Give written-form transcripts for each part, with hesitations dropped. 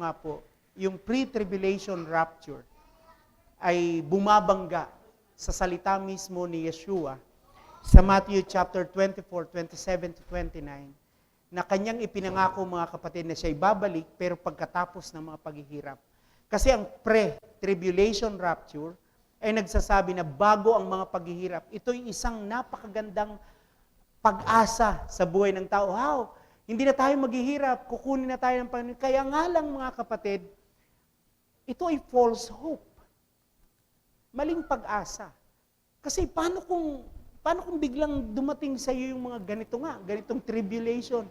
nga po, yung pre-tribulation rapture ay bumabangga sa salita mismo ni Yeshua sa Matthew chapter 24, 27 to 29, na kanyang ipinangako mga kapatid na siya'y babalik pero pagkatapos ng mga paghihirap. Kasi ang pre-tribulation rapture ay nagsasabi na bago ang mga paghihirap, ito'y isang napakagandang pag-asa sa buhay ng tao. How? Hindi na tayo maghihirap, kukunin na tayo ng Panginoon. Kaya nga lang mga kapatid, ito ay false hope. Maling pag-asa. Kasi paano kung biglang dumating sa iyo yung mga ganitong tribulation?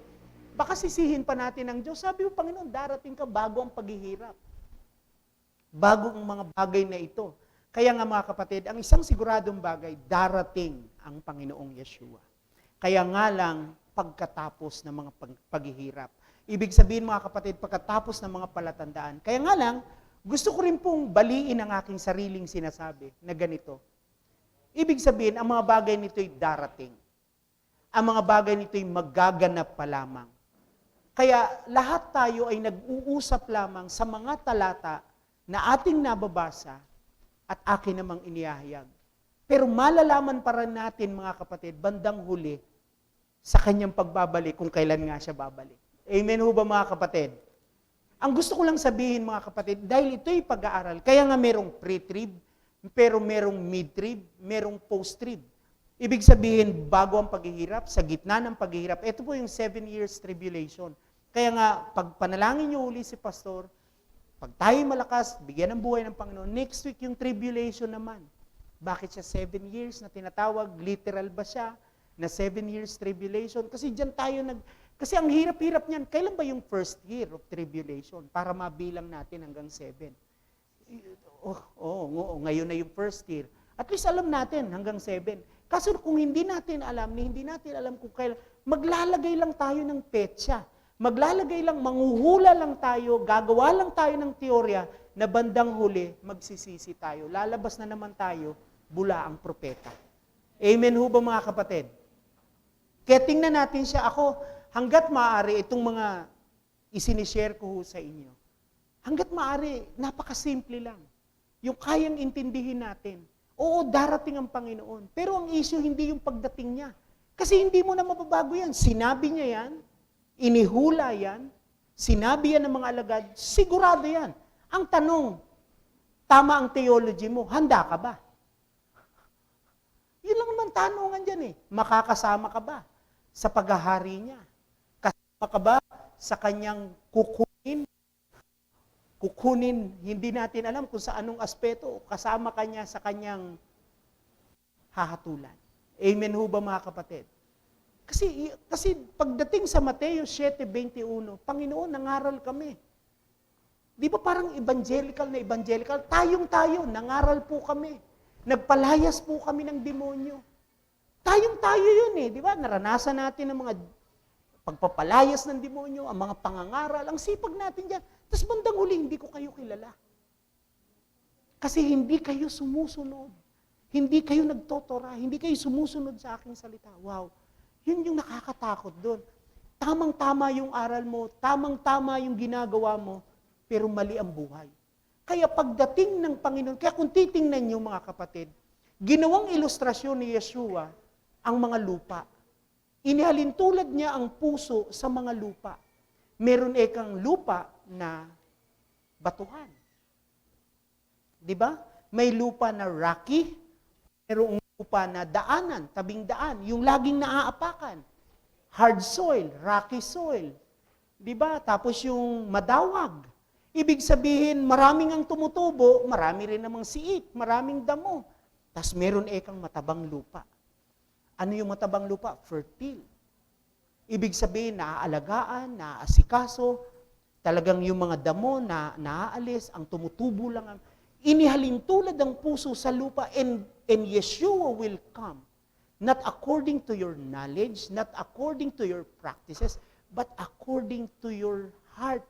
Baka sisihin pa natin ang Diyos. Sabi mo, Panginoon, darating ka bago ang paghihirap. Bago ang mga bagay na ito. Kaya nga mga kapatid, ang isang siguradong bagay, darating ang Panginoong Yeshua. Kaya nga lang, pagkatapos ng mga paghihirap. Ibig sabihin mga kapatid, pagkatapos ng mga palatandaan. Kaya nga lang, gusto ko rin pong baliin ang aking sariling sinasabi na ganito. Ibig sabihin, ang mga bagay nito'y darating. Ang mga bagay nito'y magaganap pa lamang. Kaya lahat tayo ay nag-uusap lamang sa mga talata na ating nababasa at akin namang inihahayag. Pero malalaman pa rin natin mga kapatid, bandang huli, sa kanyang pagbabalik kung kailan nga siya babalik. Amen ho ba mga kapatid? Ang gusto ko lang sabihin mga kapatid, dahil ito'y pag-aaral, kaya nga merong pre-trib, pero merong mid-trib, merong post-trib. Ibig sabihin, bago ang paghihirap, sa gitna ng paghihirap, ito po yung 7 years tribulation. Kaya nga, pag panalangin niyo uli si Pastor, pag tayo malakas, bigyan ng buhay ng Panginoon, next week yung tribulation naman. Bakit siya 7 years na tinatawag? Literal ba siya? Na 7 years tribulation. Kasi dyan tayo kasi ang hirap-hirap niyan. Kailan ba yung first year of tribulation? Para mabilang natin hanggang 7. Ngayon na yung first year. At least alam natin hanggang 7. Kasi kung hindi natin alam kung kailan, maglalagay lang tayo ng petsa. Maglalagay lang, manghuhula lang tayo, gagawa lang tayo ng teorya na bandang huli, magsisisi tayo. Lalabas na naman tayo, bula ang propeta. Amen ho ba mga kapatid? Kaya tingnan natin siya. Ako, hanggat maaari, itong mga isinishare ko sa inyo, hanggat maaari, napakasimple lang. Yung kayang intindihin natin. Oo, darating ang Panginoon. Pero ang issue, hindi yung pagdating niya. Kasi hindi mo na mababago yan. Sinabi niya yan, inihula yan, sinabi yan ng mga alagad, sigurado yan. Ang tanong, tama ang theology mo, handa ka ba? Yun lang naman tanungan dyan eh. Makakasama ka ba sa paghahari niya? Kasama ka ba sa kanyang kukunin, hindi natin alam kung sa anong aspeto, kasama ka niya sa kanyang hahatulan. Amen ho ba mga kapatid? Kasi pagdating sa Mateo 7:21, Panginoon, nangaral kami. Di ba parang evangelical, tayong-tayo, nangaral po kami. Nagpalayas po kami ng demonyo. Tayong-tayo yun eh, di ba? Naranasan natin ang mga pagpapalayas ng demonyo, ang mga pangangaral, ang sipag natin dyan. Tapos bandang huli, hindi ko kayo kilala. Kasi hindi kayo sumusunod. Hindi kayo nagtotora, hindi kayo sumusunod sa aking salita. Wow, yun yung nakakatakot doon. Tamang-tama yung aral mo, tamang-tama yung ginagawa mo, pero mali ang buhay. Kaya pagdating ng Panginoon, kaya kung titingnan niyo mga kapatid, ginawang ilustrasyon ni Yeshua ang mga lupa. Inihalin tulad niya ang puso sa mga lupa. Meron ekang lupa na batuhan. Di ba? May lupa na rocky, merong lupa na daanan, tabing daan, yung laging naaapakan. Hard soil, rocky soil. Di ba? Tapos yung madawag. Ibig sabihin, maraming ang tumutubo, marami rin namang siit, maraming damo. Tapos meron ekang matabang lupa. Ano yung matabang lupa? Fertile. Ibig sabihin, naaalagaan, naaasikaso, talagang yung mga damo na naaalis, ang tumutubo lang. Inihalin tulad ang puso sa lupa, and Yeshua will come. Not according to your knowledge, not according to your practices, but according to your heart.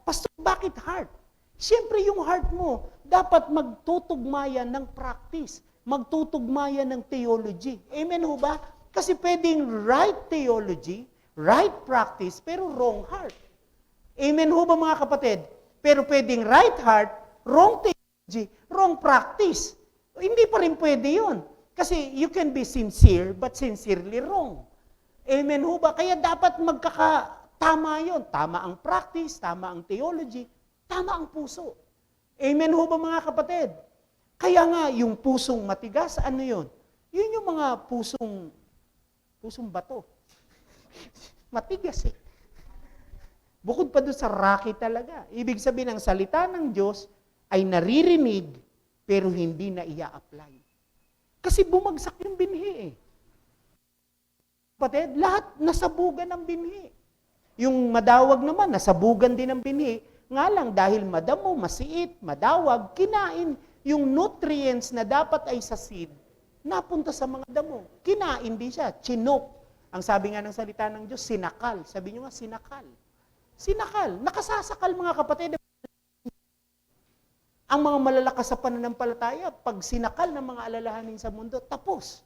Pastor, bakit heart? Siyempre yung heart mo, dapat magtutugmaya ng practice, magtutugmaya ng theology. Amen ho ba? Kasi pwedeng right theology, right practice, pero wrong heart. Amen ho ba mga kapatid? Pero pwedeng right heart, wrong theology, wrong practice. Hindi pa rin pwede yun. Kasi you can be sincere, but sincerely wrong. Amen ho ba? Kaya dapat magkakatama yun. Tama ang practice, tama ang theology, tama ang puso. Amen ho ba mga kapatid? Kaya nga, yung pusong matigas, ano yun? Yun yung mga pusong bato. Matigas eh. Bukod pa doon sa rocky talaga. Ibig sabihin, ang salita ng Diyos ay naririnig, pero hindi na ia-apply. Kasi bumagsak yung binhi eh. Kapatid, lahat nasabugan ng binhi. Yung madawag naman, nasabugan din ng binhi. Nga lang, dahil madamo, masiit, madawag, kinain yung nutrients na dapat ay sa seed, napunta sa mga damo. Kinain din siya, chinok. Ang sabi nga ng salita ng Diyos, sinakal. Sabi nyo nga, sinakal. Sinakal. Nakasasakal mga kapatid. Ang mga malalakas sa pananampalataya, pag sinakal ng mga alalahanin sa mundo, tapos.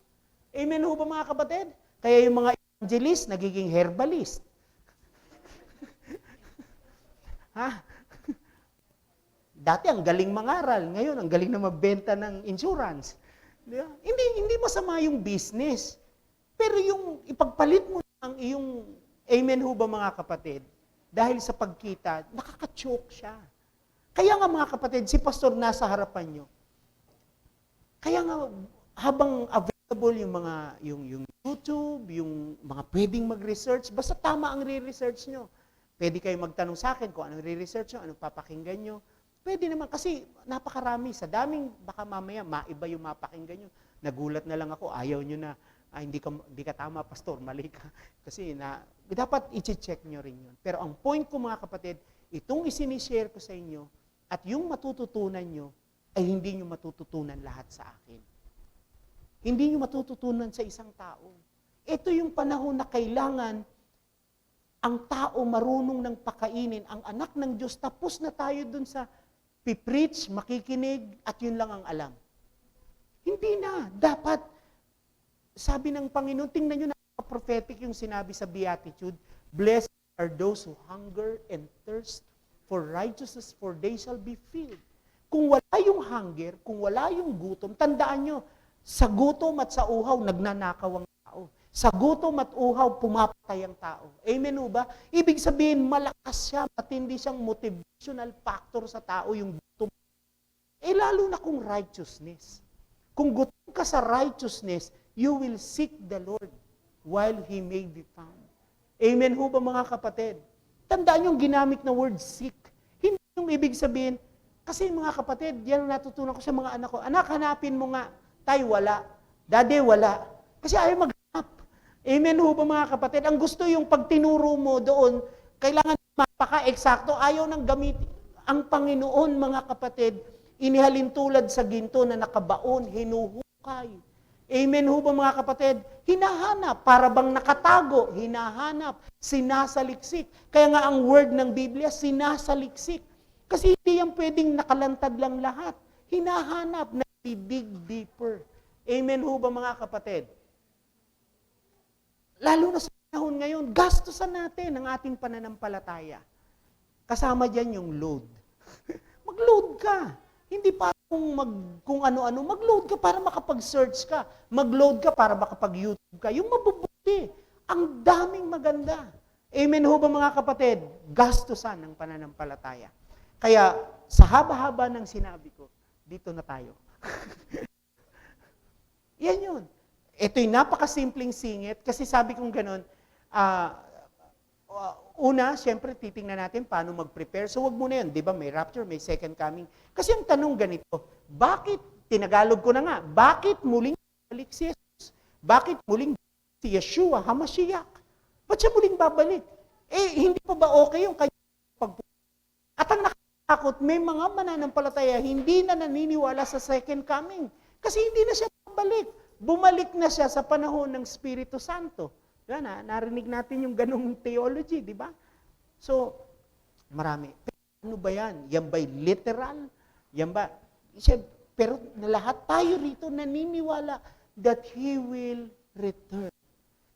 Amen ho ba mga kapatid? Kaya yung mga evangelist, nagiging herbalist. Ha? Dati ang galing mangaral, ngayon ang galing na magbenta ng insurance. Diba? Hindi masama yung business. Pero yung ipagpalit mo ang iyong, amen ho ba mga kapatid? Dahil sa pagkita, nakaka-choke siya. Kaya nga mga kapatid, si pastor nasa harapan nyo. Kaya nga, habang available yung YouTube, yung mga pwedeng mag-research, basta tama ang re-research nyo. Pwede kayo magtanong sa akin kung anong re-research nyo, anong papakinggan nyo. Pwede naman, kasi napakarami. Sa daming, baka mamaya, maiba yung mapakinggan nyo. Nagulat na lang ako, ayaw nyo na, hindi ka tama, pastor, mali ka. Kasi dapat i-check nyo rin yun. Pero ang point ko mga kapatid, itong isinishare ko sa inyo, at yung matututunan nyo, ay hindi nyo matututunan lahat sa akin. Hindi nyo matututunan sa isang tao. Ito yung panahon na kailangan ang tao marunong ng pakainin, ang anak ng Diyos, tapos na tayo dun sa pipreach, makikinig, at yun lang ang alam. Hindi na. Dapat, sabi ng Panginoon, tingnan nyo na prophetic yung sinabi sa Beatitude, blessed are those who hunger and thirst for righteousness, for they shall be filled. Kung wala yung hunger, kung wala yung gutom, tandaan nyo, sa gutom at sa uhaw, nagnanakaw ang tao. Sa gutom at uhaw, pumapatay ang tao. Amen o ba? Ibig sabihin, malakas siya, matindi siyang motivational factor sa tao, yung gutom. Lalo na kung righteousness. Kung gutom ka sa righteousness, you will seek the Lord while He may be found. Amen ho ba mga kapatid? Tandaan yung ginamit na word seek. Hindi yung ibig sabihin, kasi mga kapatid, yan ang natutunan ko sa mga anak ko. Anak, hanapin mo nga. Tay, wala. Daddy, wala. Kasi ayaw maghanap. Amen ho ba mga kapatid? Ang gusto yung pag tinuro mo doon, kailangan mapaka-eksakto. Ayaw nang gamitin. Ang Panginoon, mga kapatid, inihalin tulad sa ginto na nakabaon, hinuhukay. Amen ho ba mga kapatid? Hinahanap, para bang nakatago, hinahanap, sinasaliksik. Kaya nga ang word ng Biblia, sinasaliksik. Kasi hindi yan pwedeng nakalantad lang lahat. Hinahanap, dig deeper. Amen ho ba mga kapatid? Lalo na sa panahon ngayon, gastusan natin ang ating pananampalataya. Kasama dyan yung load. Mag-load ka. Hindi pa kung ano-ano, mag-load ka para makapag-search ka. Mag-load ka para makapag-YouTube ka. Yung mabubuti. Ang daming maganda. Amen ho ba mga kapatid? Gastusan ng pananampalataya. Kaya sa haba-haba ng sinabi ko, dito na tayo. Yan yun. Ito'y napakasimpleng singit kasi sabi kong ganun, una, siyempre, titingnan natin paano mag-prepare. So, wag muna yun. Di ba, may rapture, may second coming. Kasi ang tanong ganito, bakit, tinagalog ko na nga, bakit muling babalik si Jesus? Bakit muling si Yeshua, HaMashiach? Ba't siya muling babalik? Hindi pa ba okay yung kanyang pagpunta? At ang nakakatakot, may mga mananampalataya, hindi na naniniwala sa second coming. Kasi hindi na siya babalik. Bumalik na siya sa panahon ng Espiritu Santo. Yan narinig natin yung ganong theology, di ba? So, marami. Pero ano ba yan? Yan ba'y literal? Yan ba? Pero na lahat tayo rito naniniwala that He will return.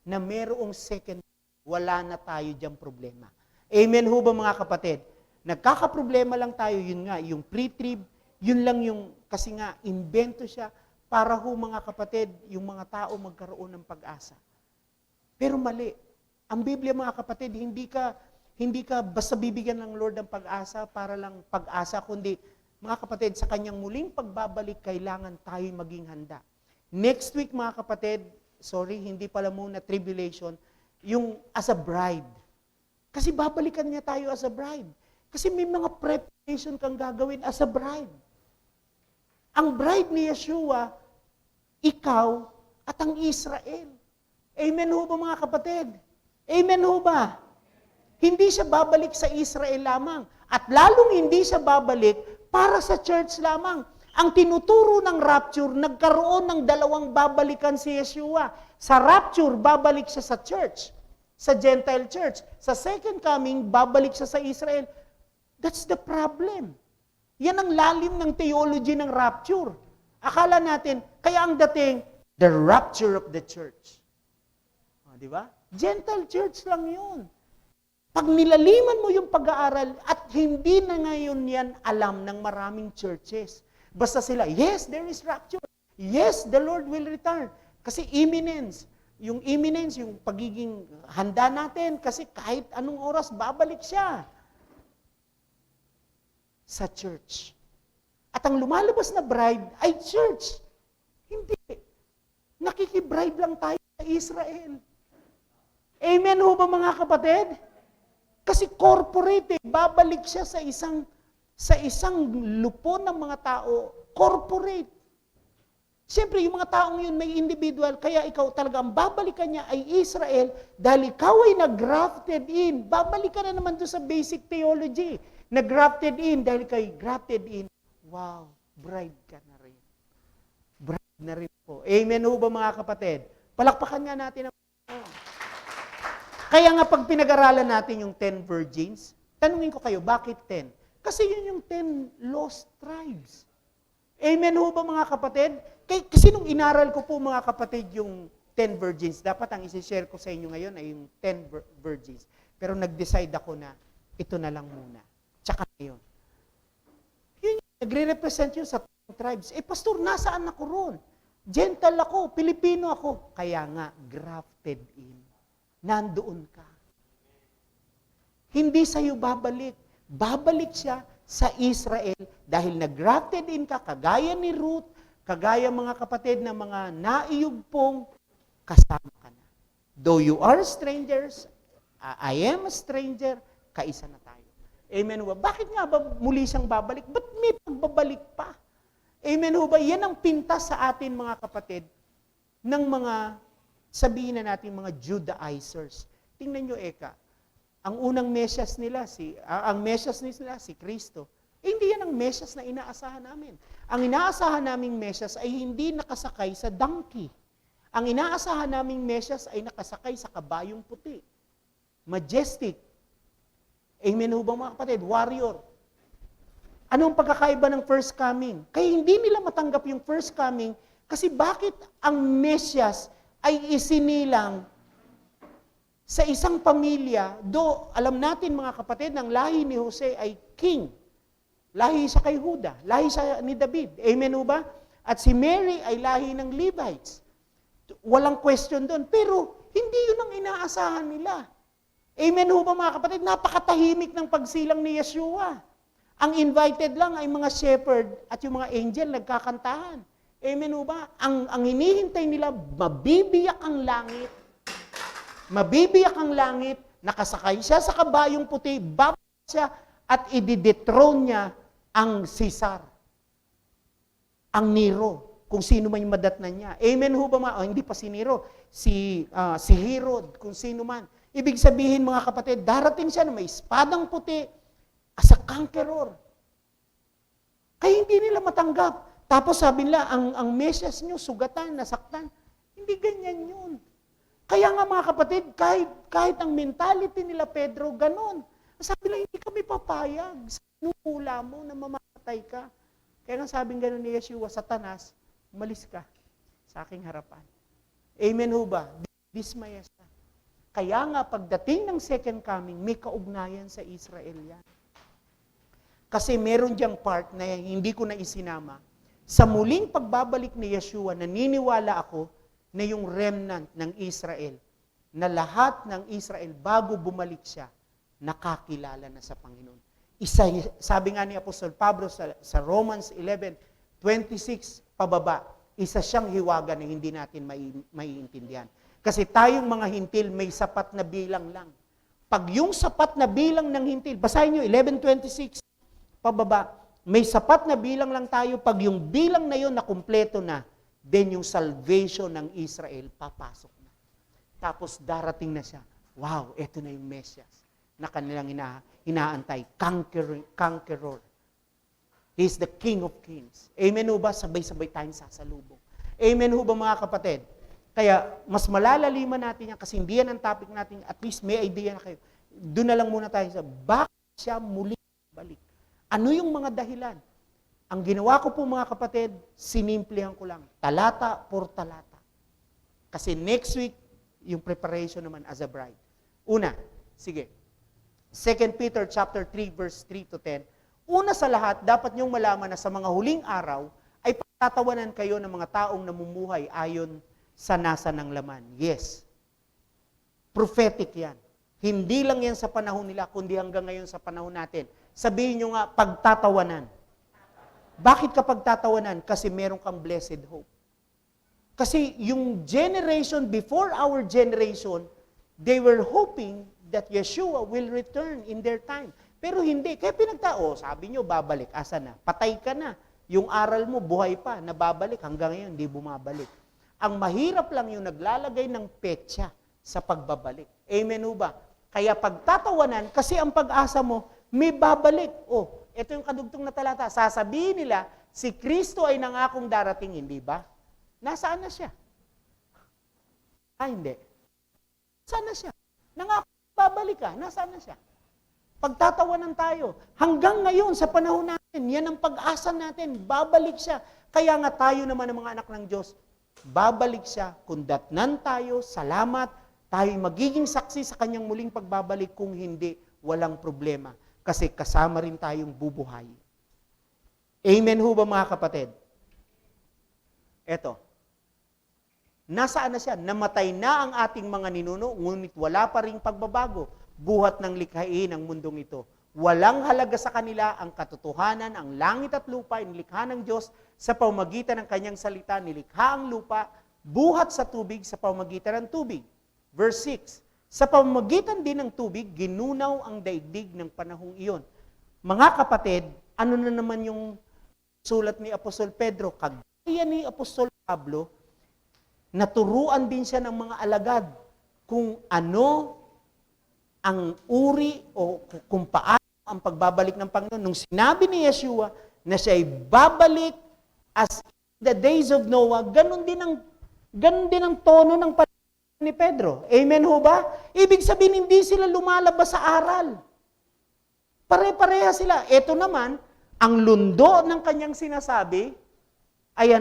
Na merong second, wala na tayo diyang problema. Amen ho ba mga kapatid? Nagkakaproblema lang tayo, yun nga, yung pre-trib, yun lang yung, kasi nga, invento siya para ho mga kapatid, yung mga tao magkaroon ng pag-asa. Pero mali. Ang Biblia mga kapatid, hindi ka basta bibigyan ng Lord ng pag-asa para lang pag-asa, kundi mga kapatid, sa kanyang muling pagbabalik, kailangan tayo maging handa. Next week mga kapatid, hindi pala muna tribulation, yung as a bride. Kasi babalikan niya tayo as a bride. Kasi may mga preparation kang gagawin as a bride. Ang bride ni Yeshua, ikaw at ang Israel. Amen ho ba mga kapatid? Amen ho ba? Hindi siya babalik sa Israel lamang. At lalong hindi siya babalik para sa church lamang. Ang tinuturo ng rapture, nagkaroon ng dalawang babalikan si Yeshua. Sa rapture, babalik siya sa church, sa Gentile church. Sa second coming, babalik siya sa Israel. That's the problem. Yan ang lalim ng theology ng rapture. Akala natin, kaya ang dating, the rapture of the church. Di ba? Gentile church lang yun. Pag nilaliman mo yung pag-aaral at hindi na ngayon yan alam ng maraming churches. Basta sila, yes, there is rapture. Yes, the Lord will return. Kasi imminence. Yung imminence, yung pagiging handa natin. Kasi kahit anong oras, babalik siya sa church. At ang lumalabas na bride ay church. Hindi. Nakikibride lang tayo sa Israel. Amen ho ba mga kapatid? Kasi corporate, babalik siya sa isang lupon ng mga tao, corporate. Siyempre, yung mga taong yun may individual, kaya ikaw talaga ang babalikan niya ay Israel dahil ikaw ay nag-grafted in. Babalikan na naman doon sa basic theology. Nag-grafted in dahil kay grafted in. Wow, bride ka na rin. Bride na rin po. Amen ho ba mga kapatid? Palakpakan nga natin ang Kaya nga pag pinag-aralan natin yung 10 virgins, tanungin ko kayo, bakit 10? Kasi yun yung 10 lost tribes. Amen ho ba mga kapatid? Kasi nung inaral ko po mga kapatid yung 10 virgins, dapat ang isi-share ko sa inyo ngayon ay yung 10 virgins. Pero nag-decide ako na ito na lang muna. Tsaka ngayon. Yun yung nagre-represent yun sa 10 tribes. Pastor, nasaan ako ron? Gentile ako, Pilipino ako. Kaya nga, grafted in. Nandoon ka. Hindi sa'yo babalik. Babalik siya sa Israel dahil nag-grafted in ka, kagaya ni Ruth, kagaya mga kapatid na mga naiyugpong, kasama ka na. Though you are strangers, I am a stranger, kaisa na tayo. Amen ho ba? Bakit nga ba muli siyang babalik? Ba't may pagbabalik pa? Amen ho ba? Yan ang pintas sa atin mga kapatid ng mga sabihin na natin mga Judaizers. Tingnan nyo, ang unang Mesyas nila, si Kristo. Hindi yan ang Mesyas na inaasahan namin. Ang inaasahan naming Mesyas ay hindi nakasakay sa donkey. Ang inaasahan naming Mesyas ay nakasakay sa kabayong puti. Majestic. Amen ho ba mga kapatid? Warrior. Anong pagkakaiba ng first coming? Kaya hindi nila matanggap yung first coming kasi bakit ang Mesyas ay isinilang sa isang pamilya, alam natin mga kapatid, ng lahi ni Jose ay king. Lahi siya kay Juda, lahi siya ni David. Amen ho ba? At si Mary ay lahi ng Levites. Walang question doon. Pero hindi yun ang inaasahan nila. Amen ho ba mga kapatid? Napakatahimik ng pagsilang ni Yeshua. Ang invited lang ay mga shepherd at yung mga angel nagkakantahan. Amen ho ba? Ang hinihintay nila, mabibiyak ang langit. Mabibiyak ang langit, nakasakay siya sa kabayong puti, babalik siya, at ididethrone niya ang Caesar. Ang Nero, kung sino man yung madatnan niya. Amen ho ba? Hindi pa si Nero, si Herod, kung sino man. Ibig sabihin mga kapatid, darating siya na may espadang puti as a conqueror. Kaya hindi nila matanggap. Tapos sabi nila, ang Mesyas nyo, sugatan, nasaktan. Hindi ganyan yun. Kaya nga mga kapatid, kahit ang mentality nila, Pedro, ganon. Sabi nila, hindi kami papayag. Sinukula mo na mamamatay ka. Kaya nga sabing ganon ni Yeshua, Satanas, umalis ka sa aking harapan. Amen ho ba? Dismaya siya. Kaya nga, pagdating ng second coming, may kaugnayan sa Israel yan. Kasi meron diyang part na hindi ko na isinama. Sa muling pagbabalik ni Yeshua, naniniwala ako na yung remnant ng Israel, na lahat ng Israel, bago bumalik siya, nakakilala na sa Panginoon. Sabi nga ni Apostol Pablo sa Romans 11:26 pababa, isa siyang hiwaga na hindi natin maiintindihan. Kasi tayong mga hintil, may sapat na bilang lang. Pag yung sapat na bilang ng hintil, basahin nyo, 11:26, pababa, may sapat na bilang lang tayo, pag yung bilang na yun na kumpleto na, then yung salvation ng Israel, papasok na. Tapos darating na siya, wow, eto na yung Mesias na kanilang inaantay, conqueror. He's the King of Kings. Amen ho ba? Sabay-sabay tayong sasalubong. Amen ho ba mga kapatid? Kaya, mas malalaliman natin yan kasi hindi yan ang topic natin. At least may idea na kayo. Doon na lang muna tayo sa bakit siya muli balik. Ano yung mga dahilan? Ang ginawa ko po mga kapatid, sinimplihan ko lang. Talata por talata. Kasi next week, yung preparation naman as a bride. Una, sige. 2 Peter chapter 3 verse 3 to 10. Una sa lahat, dapat niyong malaman na sa mga huling araw, ay pagtatawanan kayo ng mga taong namumuhay ayon sa nasa ng laman. Yes. Prophetic yan. Hindi lang yan sa panahon nila, kundi hanggang ngayon sa panahon natin. Sabihin nyo nga, pagtatawanan. Bakit ka pagtatawanan? Kasi meron kang blessed hope. Kasi yung generation before our generation, they were hoping that Yeshua will return in their time. Pero hindi. Kaya sabi nyo, babalik. Asa na? Patay ka na. Yung aral mo, buhay pa, nababalik. Hanggang ngayon, hindi bumabalik. Ang mahirap lang yung naglalagay ng petsa sa pagbabalik. Amen ho ba? Kaya pagtatawanan, kasi ang pag-asa mo, may babalik. Oh, ito yung kadugtong na talata. Sasabihin nila, si Kristo ay nangakong darating, hindi ba? Nasaan na siya? Hindi. Nasaan na siya? Nangakong babalik ka, nasaan na siya? Pagtatawanan tayo. Hanggang ngayon, sa panahon natin, yan ang pag-asa natin. Babalik siya. Kaya nga tayo naman ng mga anak ng Diyos, babalik siya, kundatnan tayo, salamat, tayo magiging saksi sa kanyang muling pagbabalik, kung hindi, walang problema. Kasi kasama rin tayong bubuhay. Amen ho ba mga kapatid? Eto, nasaan na siya? Namatay na ang ating mga ninuno, ngunit wala pa ring pagbabago, buhat ng likhain ang mundong ito. Walang halaga sa kanila ang katotohanan, ang langit at lupa, nilikha ng Diyos sa pamamagitan ng kanyang salita, nilikha ang lupa, buhat sa tubig sa pamamagitan ng tubig. Verse 6, sa pamamagitan din ng tubig, ginunaw ang daigdig ng panahong iyon. Mga kapatid, ano na naman yung sulat ni Apostol Pedro? Kagaya ni Apostol Pablo, naturuan din siya ng mga alagad kung ano ang uri o kung paano ang pagbabalik ng Panginoon. Nung sinabi ni Yeshua na siya ay babalik as the days of Noah, ganun din ang tono ng panahon ni Pedro. Amen ho ba? Ibig sabihin, hindi sila lumalabas sa aral. Pare-pareha sila. Ito naman, ang lundo ng kanyang sinasabi ay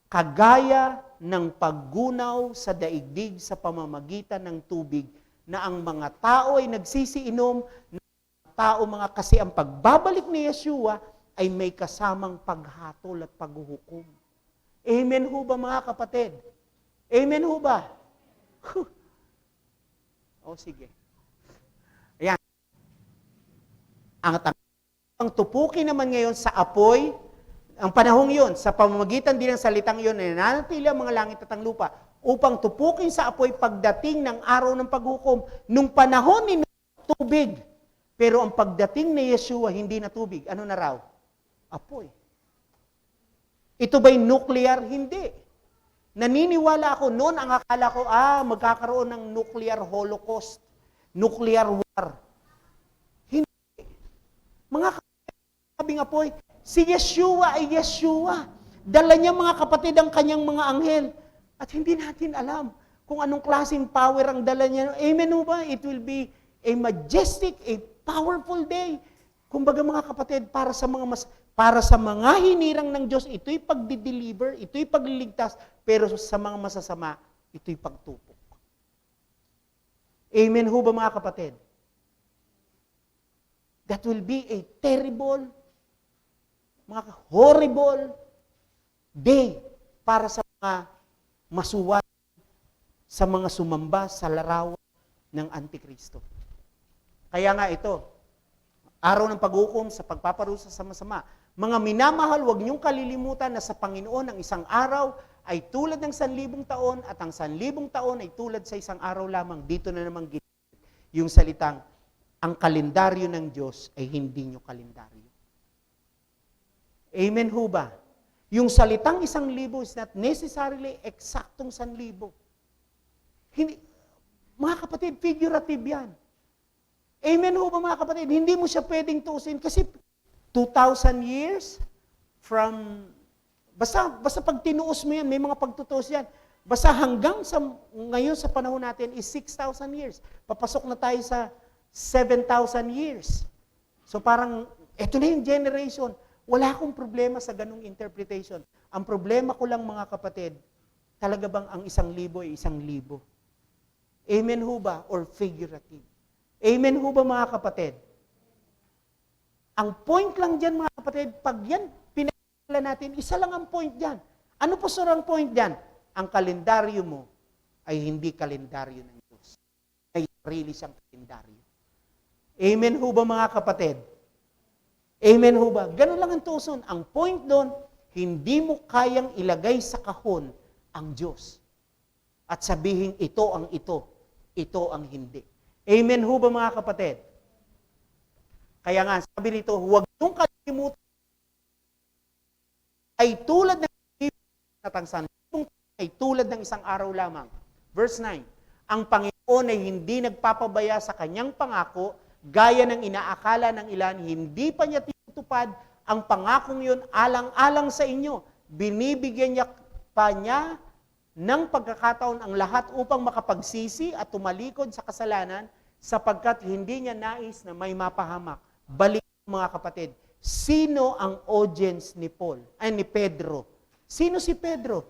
kagaya ng paggunaw sa daigdig sa pamamagitan ng tubig, na ang mga tao ay nagsisiinom, kasi ang pagbabalik ni Yeshua ay may kasamang paghatol at paghuhukom. Amen ho ba mga kapatid? Amen ho ba? Sige. Ayan. Ang tupukin naman ngayon sa apoy, ang panahong yun, sa pamamagitan din ng salitang yun, na nananatili ang mga langit at ang lupa, upang tupukin sa apoy pagdating ng araw ng paghukom. Nung panahon ni tubig, pero ang pagdating ni Yeshua, hindi na tubig. Ano na raw? Apoy. Ito ba'y nuclear? Hindi. Naniniwala ako, noon ang akala ko, magkakaroon ng nuclear holocaust, nuclear war. Hindi. Mga sabing apoy, si Yeshua ay Yeshua. Dala niya mga kapatid ang kanyang mga anghel. At hindi natin alam kung anong klaseng power ang dala niya. Amen ba? It will be a majestic, a powerful day. Kumbaga mga kapatid, para sa mga hinirang ng Diyos, ito'y pagdi-deliver, ito'y pagliligtas, pero sa mga masasama, ito'y pagtupok. Amen ho ba mga kapatid? That will be a terrible, mga horrible day para sa mga masuwat, sa mga sumamba sa larawan ng Antikristo. Kaya nga ito, araw ng paghukom sa pagpaparusa sa masama. Mga minamahal, huwag niyong kalilimutan na sa Panginoon ang isang araw ay tulad ng 1,000 taon at ang 1,000 taon ay tulad sa isang araw lamang. Dito na naman yung salitang, ang kalendaryo ng Diyos ay hindi nyo kalendaryo. Amen ho ba? Yung salitang 1,000 is not necessarily eksaktong 1,000. Hindi, mga kapatid, figurative yan. Amen ho ba mga kapatid? Hindi mo siya pwedeng tuusin kasi 2,000 years from, basta pag tinuos mo yan, may mga pagtutuos yan. Basta hanggang sa, ngayon sa panahon natin is 6,000 years. Papasok na tayo sa 7,000 years. So parang, eto na yung generation. Wala akong problema sa ganung interpretation. Ang problema ko lang mga kapatid, talaga bang ang 1,000 ay 1,000? Amen ho ba? Or figurative? Amen ho ba mga kapatid? Ang point lang dyan mga kapatid, pag yan pinag-alaala natin, isa lang ang point dyan. Ano po ang point dyan? Ang kalendaryo mo ay hindi kalendaryo ng Diyos. May sarili siyang kalendaryo. Amen ho ba mga kapatid? Amen ho ba? Ganun lang ang tuson. Ang point doon, hindi mo kayang ilagay sa kahon ang Diyos. At sabihin, ito ang hindi. Amen ho ba mga kapatid? Kaya nga, sabi nito, huwag niyong kalimutan ay tulad ng ay tulad ng isang araw lamang. Verse 9, ang Panginoon ay hindi nagpapabaya sa kanyang pangako, gaya ng inaakala ng ilan, hindi pa niya tinutupad ang pangakong yun alang-alang sa inyo. Binibigyan niya pa niya ng pagkakataon ang lahat upang makapagsisi at tumalikod sa kasalanan sapagkat hindi niya nais na may mapahamak. Balik mga kapatid, sino ang audience ni Pedro? Sino si Pedro?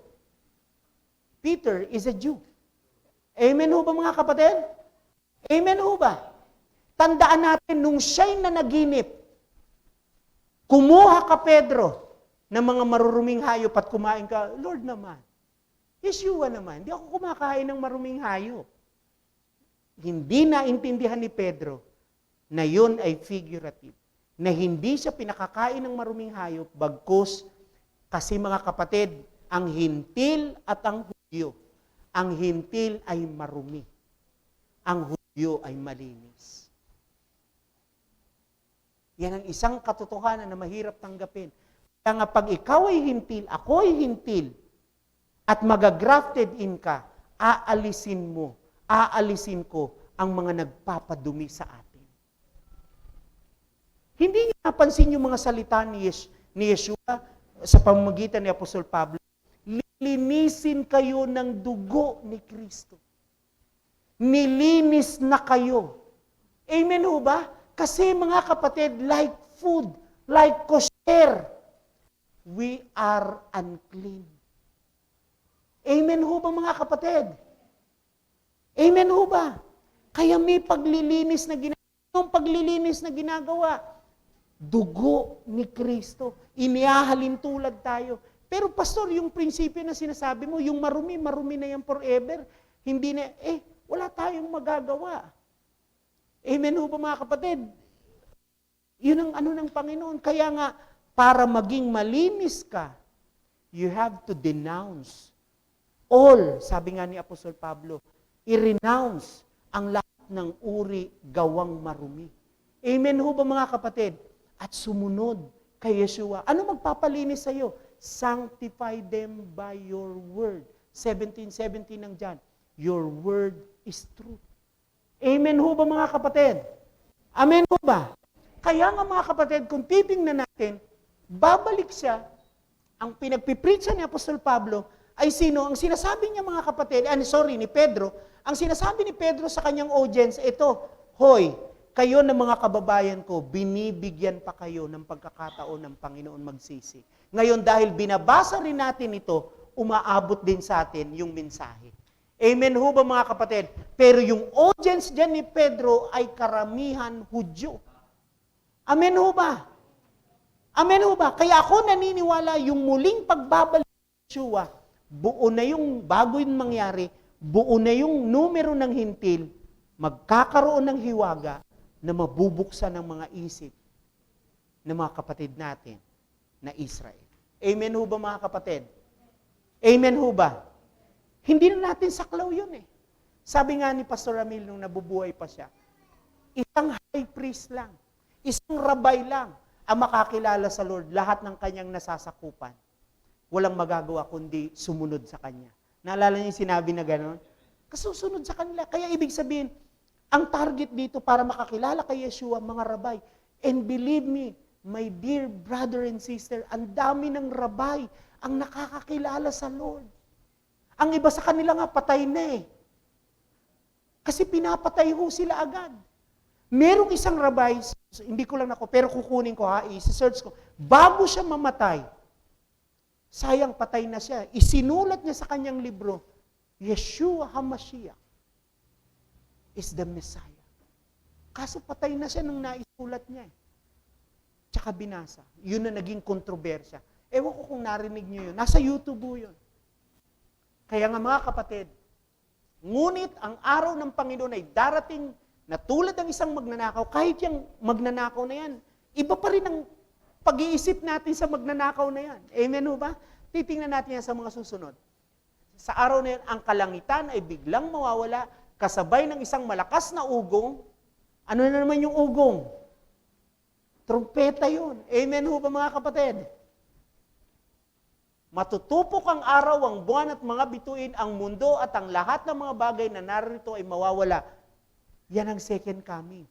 Peter is a Jew. Amen ho ba mga kapatid? Amen ho ba? Tandaan natin, nung siya'y nanaginip, kumuha ka Pedro ng mga maruruming hayop at kumain ka, Lord naman, Yeshua naman, hindi ako kumakain ng maruming hayop. Hindi naintindihan ni Pedro na yun ay figurative. Na hindi siya pinakakain ng maruming hayop, bagkus kasi mga kapatid, ang hintil at ang Hudyo, ang hintil ay marumi. Ang Hudyo ay malinis. Yan ang isang katotohanan na mahirap tanggapin. Kaya nga pag ikaw ay hintil, ako ay hintil, at magagrafted in ka, aalisin ko ang mga nagpapadumi sa atin. Hindi niya napansin yung mga salita ni Yeshua sa pamamagitan ni Apostol Pablo. Lilinisin kayo ng dugo ni Kristo. Nilinis na kayo. Amen ho ba? Kasi mga kapatid, like food, like kosher, we are unclean. Amen ho ba mga kapatid? Amen ho ba? Kaya may paglilinis na ginagawa. Yung paglilinis na ginagawa, dugo ni Kristo. Inihahalin tulad tayo. Pero pastor, yung prinsipyo na sinasabi mo, yung marumi na yan forever. Hindi na, wala tayong magagawa. Amen ho ba mga kapatid? Yun ang ng Panginoon. Kaya nga, para maging malinis ka, you have to denounce all, sabi nga ni Apostol Pablo, i-renounce ang lahat ng uri gawang marumi. Amen ho ba mga kapatid? At sumunod kay Yeshua. Ano magpapalinis sa iyo? Sanctify them by your word. 17:17 ng John. Your word is truth. Amen ho ba mga kapatid? Amen ho ba? Kaya nga mga kapatid, kung titingnan natin, babalik siya, ang pinagpipreach ni Apostol Pablo, ay sino? Ang sinasabi niya mga kapatid, ni Pedro, ang sinasabi ni Pedro sa kanyang audience, ito, hoy, kayo na mga kababayan ko, binibigyan pa kayo ng pagkakataon ng Panginoon magsisi. Ngayon, dahil binabasa rin natin ito, umaabot din sa atin yung mensahe. Amen ho ba mga kapatid? Pero yung audience dyan ni Pedro ay karamihan Hudyo. Amen ho ba? Amen ho ba? Kaya ako naniniwala yung muling pagbabalik ni Yeshua, buo na yung bago yung mangyari, buo na yung numero ng hintil, magkakaroon ng hiwaga na mabubuksan ng mga isip ng mga kapatid natin na Israel. Amen ho ba mga kapatid? Amen ho ba? Hindi na natin saklaw yun eh. Sabi nga ni Pastor Ramil nung nabubuhay pa siya, isang high priest lang, isang rabay lang ang makakilala sa Lord, lahat ng kanyang nasasakupan. Walang magagawa kundi sumunod sa kanya. Naalala niyo yung sinabi na gano'n? Kasusunod sa kanila. Kaya ibig sabihin, ang target dito para makakilala kay Yeshua, mga rabay. And believe me, my dear brother and sister, ang dami ng rabay ang nakakakilala sa Lord. Ang iba sa kanila nga, patay na eh. Kasi pinapatay ho sila agad. Merong isang rabay, hindi ko lang ako, pero kukunin ko ha, i-search ko. Bago siya mamatay, sayang patay na siya. Isinulat niya sa kanyang libro, Yeshua HaMashiach is the Messiah. Kaso patay na siya nung naisulat niya eh. Tsaka binasa. Yun na naging kontrobersya. Ewan ko kung narinig niyo yun. Nasa YouTube po yun. Kaya nga mga kapatid, ngunit ang araw ng Panginoon ay darating na tulad ng isang magnanakaw, kahit yung magnanakaw na yan, iba pa rin ang pag-iisip natin sa magnanakaw na yan. Amen ho ba? Titingnan natin yan sa mga susunod. Sa araw na yan, ang kalangitan ay biglang mawawala, kasabay ng isang malakas na ugong. Ano na naman yung ugong? Trumpeta yun. Amen ho ba mga kapatid? Matutupok ang araw, ang buwan at mga bituin, ang mundo at ang lahat ng mga bagay na narito ay mawawala. Yan ang second coming.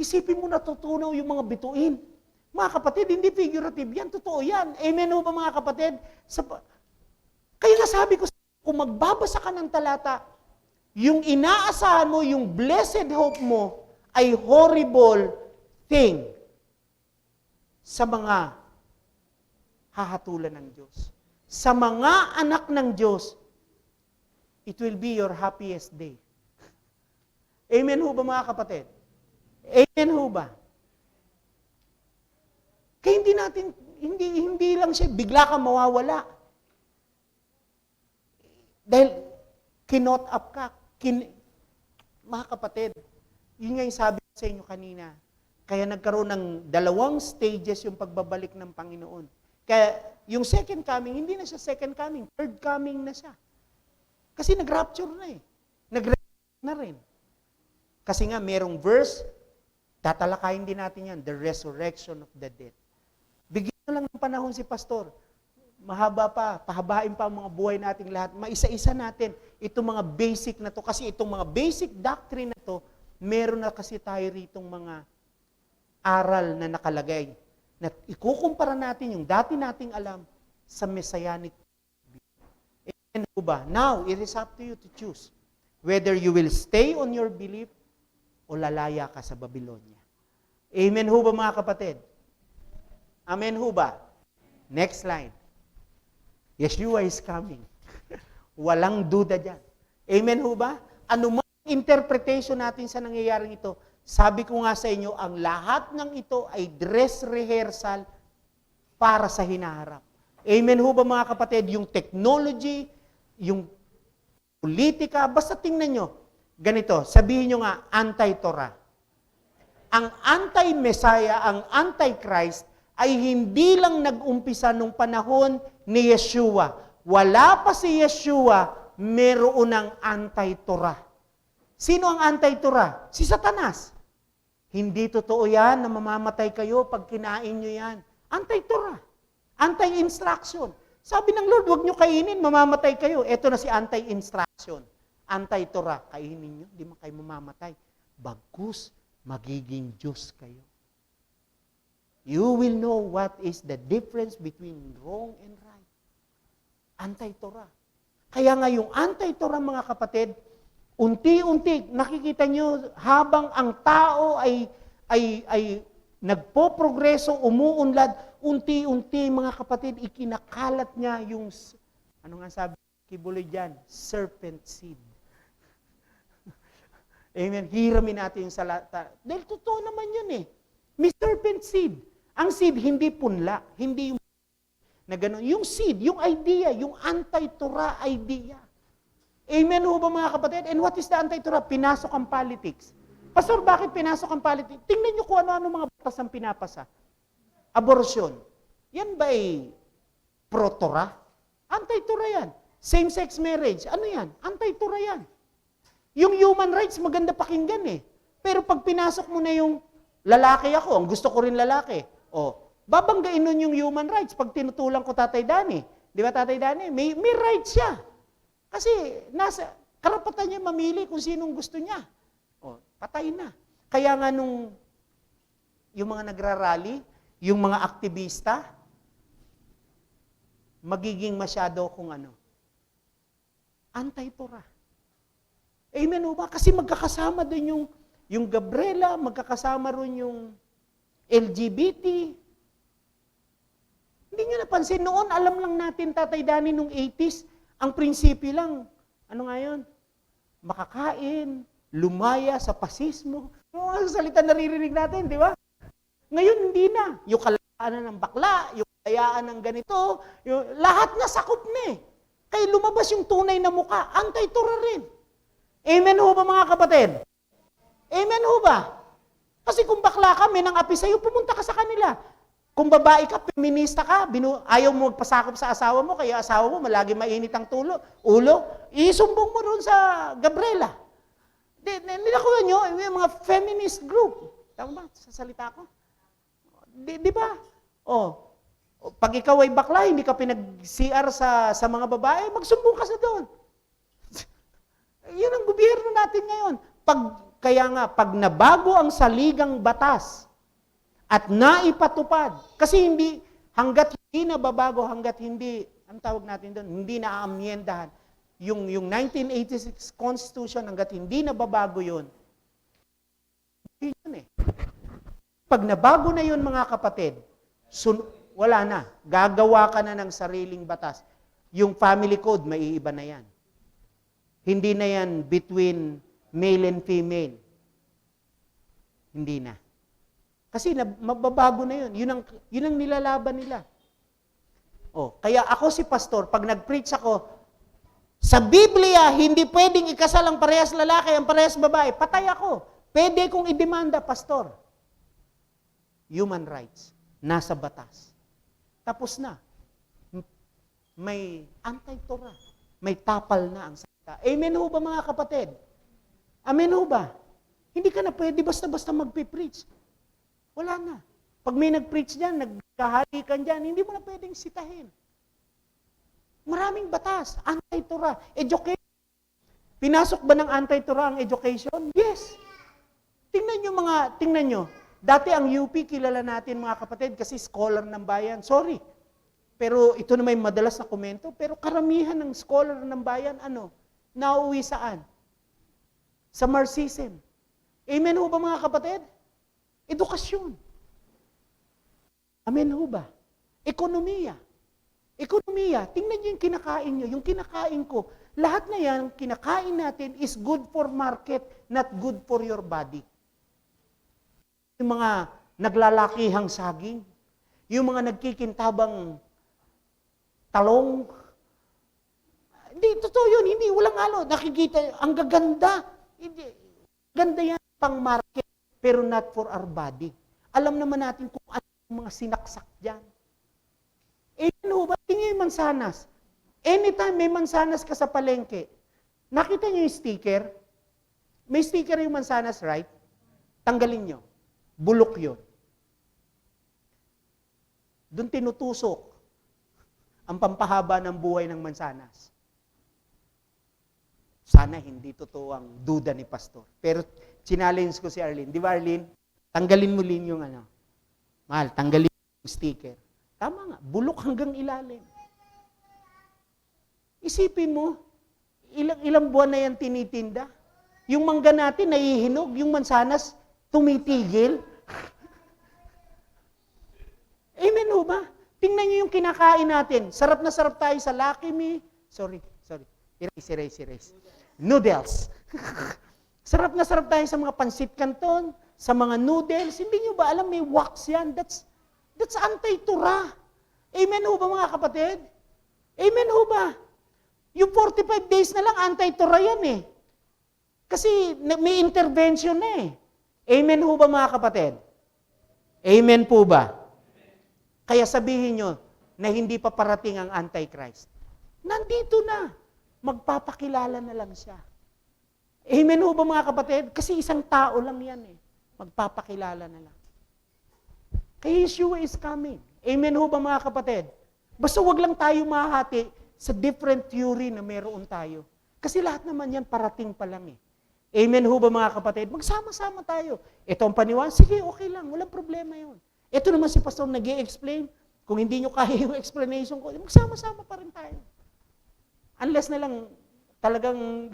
Isipin mo natutunaw yung mga bituin. Mga kapatid, hindi figurative yan. Totoo yan. Amen ho ba mga kapatid? Kaya nga sabi ko, kung magbabasa ka ng talata, yung inaasahan mo, yung blessed hope mo, ay horrible thing sa mga hahatulan ng Diyos. Sa mga anak ng Diyos, it will be your happiest day. Amen ho ba mga kapatid? Amen ho ba? Kaya hindi lang siya, bigla kang mawawala. Dahil kinot up ka. Mga kapatid, yun nga yung sabi sa inyo kanina. Kaya nagkaroon ng 2 stages yung pagbabalik ng Panginoon. Kaya yung second coming, hindi na siya second coming, third coming na siya. Kasi nag-rapture na eh. Nag-rapture na rin. Kasi nga merong verse, tatalakayin din natin yan, the resurrection of the dead. Bigyan na lang ng panahon si Pastor. Mahaba pa, pahabain pa ang mga buhay nating lahat. Maisa-isa natin itong mga basic na to. Kasi itong mga basic doctrine na to, meron na kasi tayo ritong mga aral na nakalagay. Na ikukumpara natin yung dati nating alam sa Messianic. Amen ho ba? Now, it is up to you to choose whether you will stay on your belief o lalaya ka sa Babylonia. Amen ho ba mga kapatid? Amen ho ba? Next line. Yeshua is coming. Walang duda dyan. Amen ho ba? Ano man interpretation natin sa nangyayaring ito, sabi ko nga sa inyo, ang lahat ng ito ay dress rehearsal para sa hinaharap. Amen ho ba mga kapatid? Yung technology, yung politika, basta tingnan nyo. Ganito, sabihin nyo nga, anti-Torah. Ang anti-Messiah, ang anti-Christ, ay hindi lang nag-umpisa nung panahon ni Yeshua. Wala pa si Yeshua, meron ng anti-Torah. Sino ang anti-Torah? Si Satanas. Hindi totoo yan na mamamatay kayo pag kinain nyo yan. Anti-Torah. Anti-instruction. Sabi ng Lord, huwag nyo kainin, mamamatay kayo. Ito na si anti-instruction. Anti-Torah. Kainin nyo, di man kayo mamamatay. Bagkus, magiging Diyos kayo. You will know what is the difference between wrong and right. Anti-Torah. Kaya nga yung anti-Torah mga kapatid, unti-unti, nakikita nyo, habang ang tao ay nagpo-progreso, umuunlad, unti-unti mga kapatid, ikinakalat niya yung, ano nga sabi, Kibuloy dyan, serpent seed. Amen. Hiramin natin yung salata. Dahil totoo naman yun eh. May serpent seed. Ang seed, hindi punla. Hindi yung na gano'n. Yung seed, yung idea, yung anti-Torah idea. Amen ho ba mga kapatid? And what is the anti-Torah? Pinasok ang politics. Pastor, bakit pinasok ang politics? Tingnan nyo kung ano-ano mga batas ang pinapasa. Abortion. Yan ba ay pro-Torah? Anti-Torah yan. Same-sex marriage. Ano yan? Anti-Torah yan. Yung human rights, maganda pakinggan eh. Pero pag pinasok mo na yung lalaki ako, ang gusto ko rin lalaki, babanggain nun yung human rights pag tinutulang ko Tatay Danny. Di ba Tatay Danny? May rights siya. Kasi karapatan niya mamili kung sinong gusto niya. Patay na. Kaya nga yung mga nagrarally, yung mga aktivista, magiging masyado kung anti-Torah. Amen o ba? Kasi magkakasama doon yung Gabriela, magkakasama rin yung LGBT. Hindi nyo napansin, noon alam lang natin, Tatay Danny, nung 80s, ang prinsipyo lang, ano nga yun? Makakain, lumaya sa pasismo. Yung mga salita naririnig natin, di ba? Ngayon, hindi na. Yung kalayaan ng bakla, yung kalayaan ng ganito, lahat na sakop na eh. Kaya lumabas yung tunay na muka, anti-Torah rin. Amen ho ba mga kapatid? Amen ho ba? Kasi kung bakla ka, may nang api sa'yo, pumunta ka sa kanila. Kung babae ka, feminista ka, ayaw mo magpasakop sa asawa mo, kaya asawa mo malagi mainit ang ulo, isumbong mo ron sa Gabriela. Nilakuha nyo, yung mga feminist group. Tama ba? Sa salita ko? Di ba? Pag ikaw ay bakla, hindi ka pinag-CR sa mga babae, magsumbong ka sa doon. Yun ang gobyerno natin ngayon. Kaya nga, pag nabago ang saligang batas at naipatupad, kasi hanggat hindi nababago, hanggat hindi, ang tawag natin doon, hindi na-amyendahan, yung 1986 Constitution, hanggat hindi nababago yun, yun eh. Pag nabago na yun mga kapatid, wala na. Gagawa ka na ng sariling batas. Yung family code, maiiba na yan. Hindi na yan between male and female. Hindi na. Kasi mababago na yun. Yun ang nilalaban nila. Kaya ako si pastor, pag nag-preach ako, sa Biblia, hindi pwedeng ikasal ang parehas lalaki, ang parehas babae. Patay ako. Pwede kong idemanda, pastor. Human rights. Nasa batas. Tapos na. May anti-Torah. May tapal na ang salita. Amen ho ba mga kapatid? Amen ho ba? Hindi ka na pwede basta-basta magpipreach. Wala na. Pag may nag-preach dyan, nagkahalikan dyan, hindi mo na pwedeng sitahin. Maraming batas. Anti-Torah. Education. Pinasok ba ng anti-Torah ang education? Yes. Tingnan nyo. Dati ang UP, kilala natin mga kapatid, kasi scholar ng bayan. Sorry. Pero ito na may madalas na komento, pero karamihan ng scholar ng bayan, nauwi saan? Sa Marxism. Amen ho ba mga kapatid? Edukasyon. Amen ho ba? Ekonomiya. Ekonomiya. Tingnan nyo yung kinakain nyo. Yung kinakain ko, lahat na yan, kinakain natin is good for market, not good for your body. Yung mga naglalakihang saging, yung mga nagkikintabang talong, hindi, totoo yun, hindi, walang nakikita, ang gaganda, hindi, ganda yan pang market, pero not for our body. Alam naman natin kung ano yung mga sinaksak dyan. Tingnan yung mansanas. Anytime may mansanas ka sa palengke, nakita niyo yung sticker? May sticker yung mansanas, right? Tanggalin nyo. Bulok yun. Doon tinutusok ang pampahaba ng buhay ng mansanas. Sana hindi totoo ang duda ni Pastor. Pero challenge ko si Arlene. Di ba Arlene? Tanggalin mo din yung Mahal, tanggalin yung sticker. Tama nga, bulok hanggang ilalim. Isipin mo, ilang buwan na yan tinitinda. Yung mangga natin nahihinog, yung mansanas tumitigil. Amen ho ba? Tingnan niyo yung kinakain natin. Sarap na sarap tayo sa Lucky Me. Sorry. Erase. Noodles. Sarap na sarap tayo sa mga pansit canton, sa mga noodles. Hindi nyo ba alam may wax yan? That's anti-tura. Amen ho ba mga kapatid? Amen ho ba? Yung 45 days na lang, anti-tura yan eh. Kasi may intervention na eh. Amen ho ba mga kapatid? Amen po ba? Kaya sabihin nyo na hindi pa parating ang Antichrist. Nandito na. Magpapakilala na lang siya. Amen ho ba mga kapatid? Kasi isang tao lang yan eh. Magpapakilala na lang. Kaya Yeshua is coming. Amen ho ba mga kapatid? Basta wag lang tayo mahati sa different theory na meron tayo. Kasi lahat naman yan parating pa lang eh. Amen ho ba mga kapatid? Magsama-sama tayo. Ito ang paniwala, sige, okay lang, walang problema yun. Ito naman si Pastor nag-i-explain. Kung hindi nyo kaya yung explanation ko, magsama-sama pa rin tayo. Unless na lang talagang,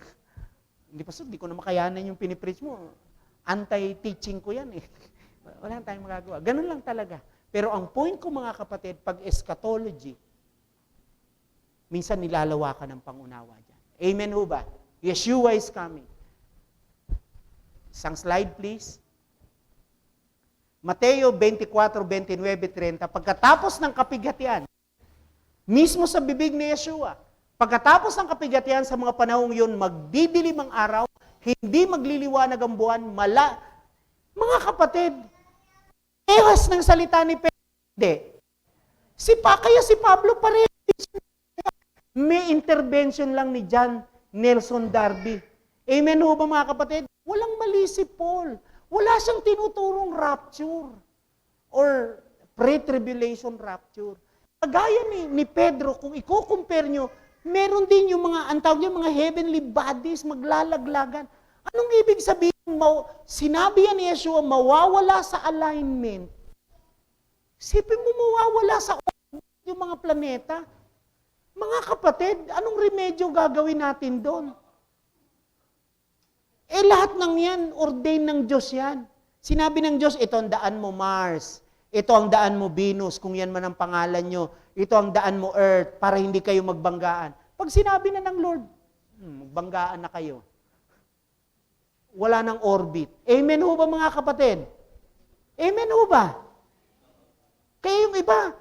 hindi ko na makayanan yung pinipreach mo. Anti-teaching ko yan eh. Wala tayong magagawa. Ganun lang talaga. Pero ang point ko mga kapatid, pag eschatology, minsan nilalawakan ng pangunawa dyan. Amen ho ba? Yeshua is coming. Isang slide please. Mateo 24, 29, 30. Pagkatapos ng kapigatian, mismo sa bibig ni Yeshua, pagkatapos ng kapigatian sa mga panahong yun, magdidilim ang araw, hindi magliliwanag ang buwan, mga kapatid, ehas ng salita ni Pedro, hindi. Kaya si Pablo pareho. May intervention lang ni John Nelson Darby. Amen ho ba mga kapatid? Walang mali si Paul. Wala siyang tinuturong rapture or pre-tribulation rapture. Kagaya ni Pedro, kung i-compare nyo, meron din yung ang tawag niya, mga heavenly bodies, maglalaglagan. Anong ibig sabihin? Sinabi yan ni Yeshua, mawawala sa alignment. Sipin mo mawawala sa yung mga planeta. Mga kapatid, anong remedyo gagawin natin doon? Lahat ng yan, ordain ng Diyos yan. Sinabi ng Diyos, ito ang daan mo Mars, ito ang daan mo Venus, kung yan man ang pangalan nyo, ito ang daan mo Earth, para hindi kayo magbanggaan. Pag sinabi na ng Lord, magbanggaan na kayo. Wala nang orbit. Amen ho ba mga kapatid? Amen ho ba? Kaya yung iba,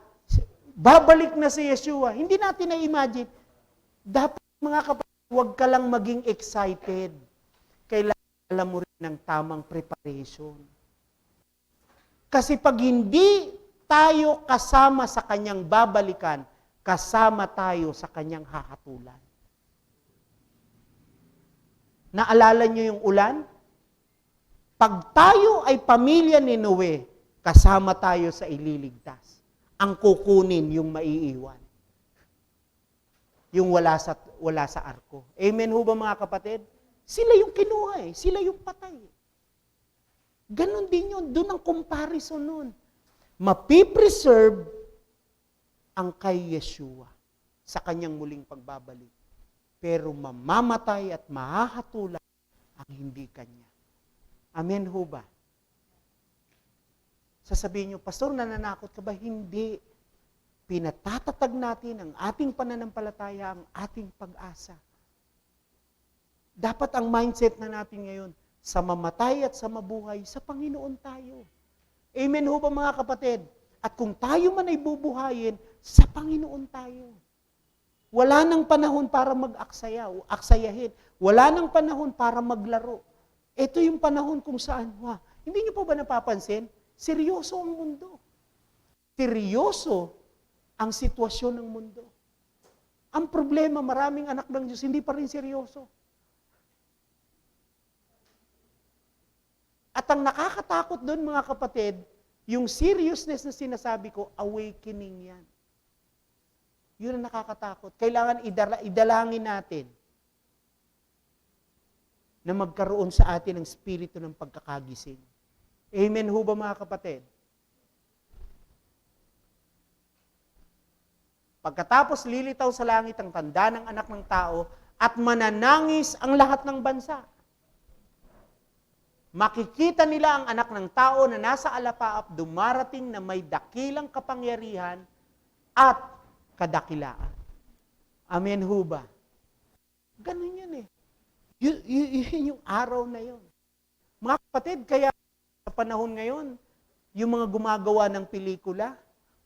babalik na si Yeshua. Hindi natin na-imagine. Dapat mga kapatid, huwag ka lang maging excited. Kailangan alam mo rin ng tamang preparation. Kasi pag hindi tayo kasama sa kanyang babalikan, kasama tayo sa kanyang hahatulan. Naalala nyo yung ulan? Pag tayo ay pamilya ni Noe, kasama tayo sa ililigtas. Ang kukunin yung maiiwan. Yung wala sa arko. Amen ho ba mga kapatid? Sila yung kinuha eh. Sila yung patay. Ganon din yun. Doon ang comparison nun. Mapipreserve ang kay Yeshua sa kanyang muling pagbabalik. Pero mamamatay at mahahatulan ang hindi kanya. Amen ho ba? Sasabihin nyo, Pastor, nananakot ka ba? Hindi. Pinatatatag natin ang ating pananampalataya, ang ating pag-asa. Dapat ang mindset na natin ngayon, sa mamatay at sa mabuhay, sa Panginoon tayo. Amen ho ba mga kapatid? At kung tayo man ay bubuhayin, sa Panginoon tayo. Wala nang panahon para mag-aksaya o aksayahin. Wala nang panahon para maglaro. Ito yung panahon kung saan, hindi niyo po ba napapansin? Seryoso ang mundo. Seryoso ang sitwasyon ng mundo. Ang problema, maraming anak ng Diyos, hindi pa rin seryoso. At ang nakakatakot doon mga kapatid, yung seriousness na sinasabi ko, awakening yan. Yun ang nakakatakot. Kailangan idalangin natin na magkaroon sa atin ng spirito ng pagkakagising. Amen ho ba mga kapatid? Pagkatapos lilitaw sa langit ang tanda ng anak ng tao at mananangis ang lahat ng bansa. Makikita nila ang anak ng tao na nasa alapaap dumarating na may dakilang kapangyarihan at kadakilaan. Amen ho ba? Ganun yun eh. Yun yung araw na yun. Mga kapatid, kaya sa panahon ngayon, yung mga gumagawa ng pelikula,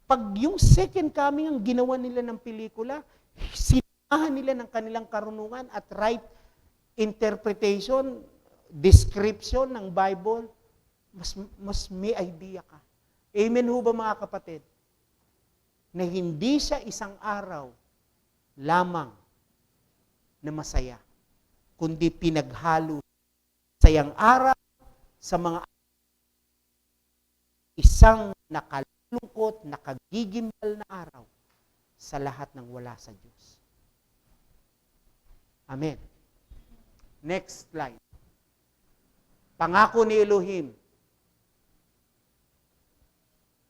pag yung second coming ang ginawa nila ng pelikula, sinamahan nila ng kanilang karunungan at right interpretation, description ng Bible, mas may idea ka. Amen ho ba mga kapatid? Na hindi siya isang araw lamang na masaya, kundi pinaghalo sayang araw sa mga isang nakalulungkot, nakagigimbal na araw sa lahat ng wala sa Diyos. Amen. Next slide. Pangako ni Elohim.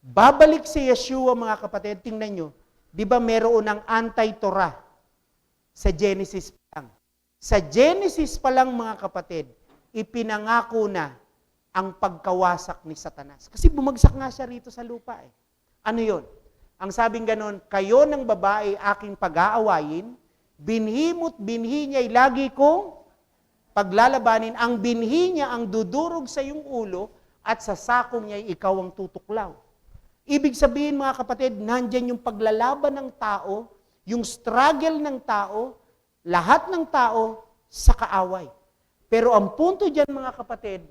Babalik si Yeshua, mga kapatid, tingnan nyo, di ba meron ng anti-Torah sa Genesis pa lang? Sa Genesis pa lang, mga kapatid, ipinangako na ang pagkawasak ni Satanas. Kasi bumagsak nga siya rito sa lupa eh. Ano yun? Ang sabing ganon, kayo ng babae aking pag-aawayin, binhi mo't binhi niya'y lagi kong paglalabanin, ang binhi niya ang dudurog sa iyong ulo at sa sakong niya'y ikaw ang tutuklaw. Ibig sabihin mga kapatid, nandyan yung paglalaban ng tao, yung struggle ng tao, lahat ng tao sa kaaway. Pero ang punto dyan mga kapatid,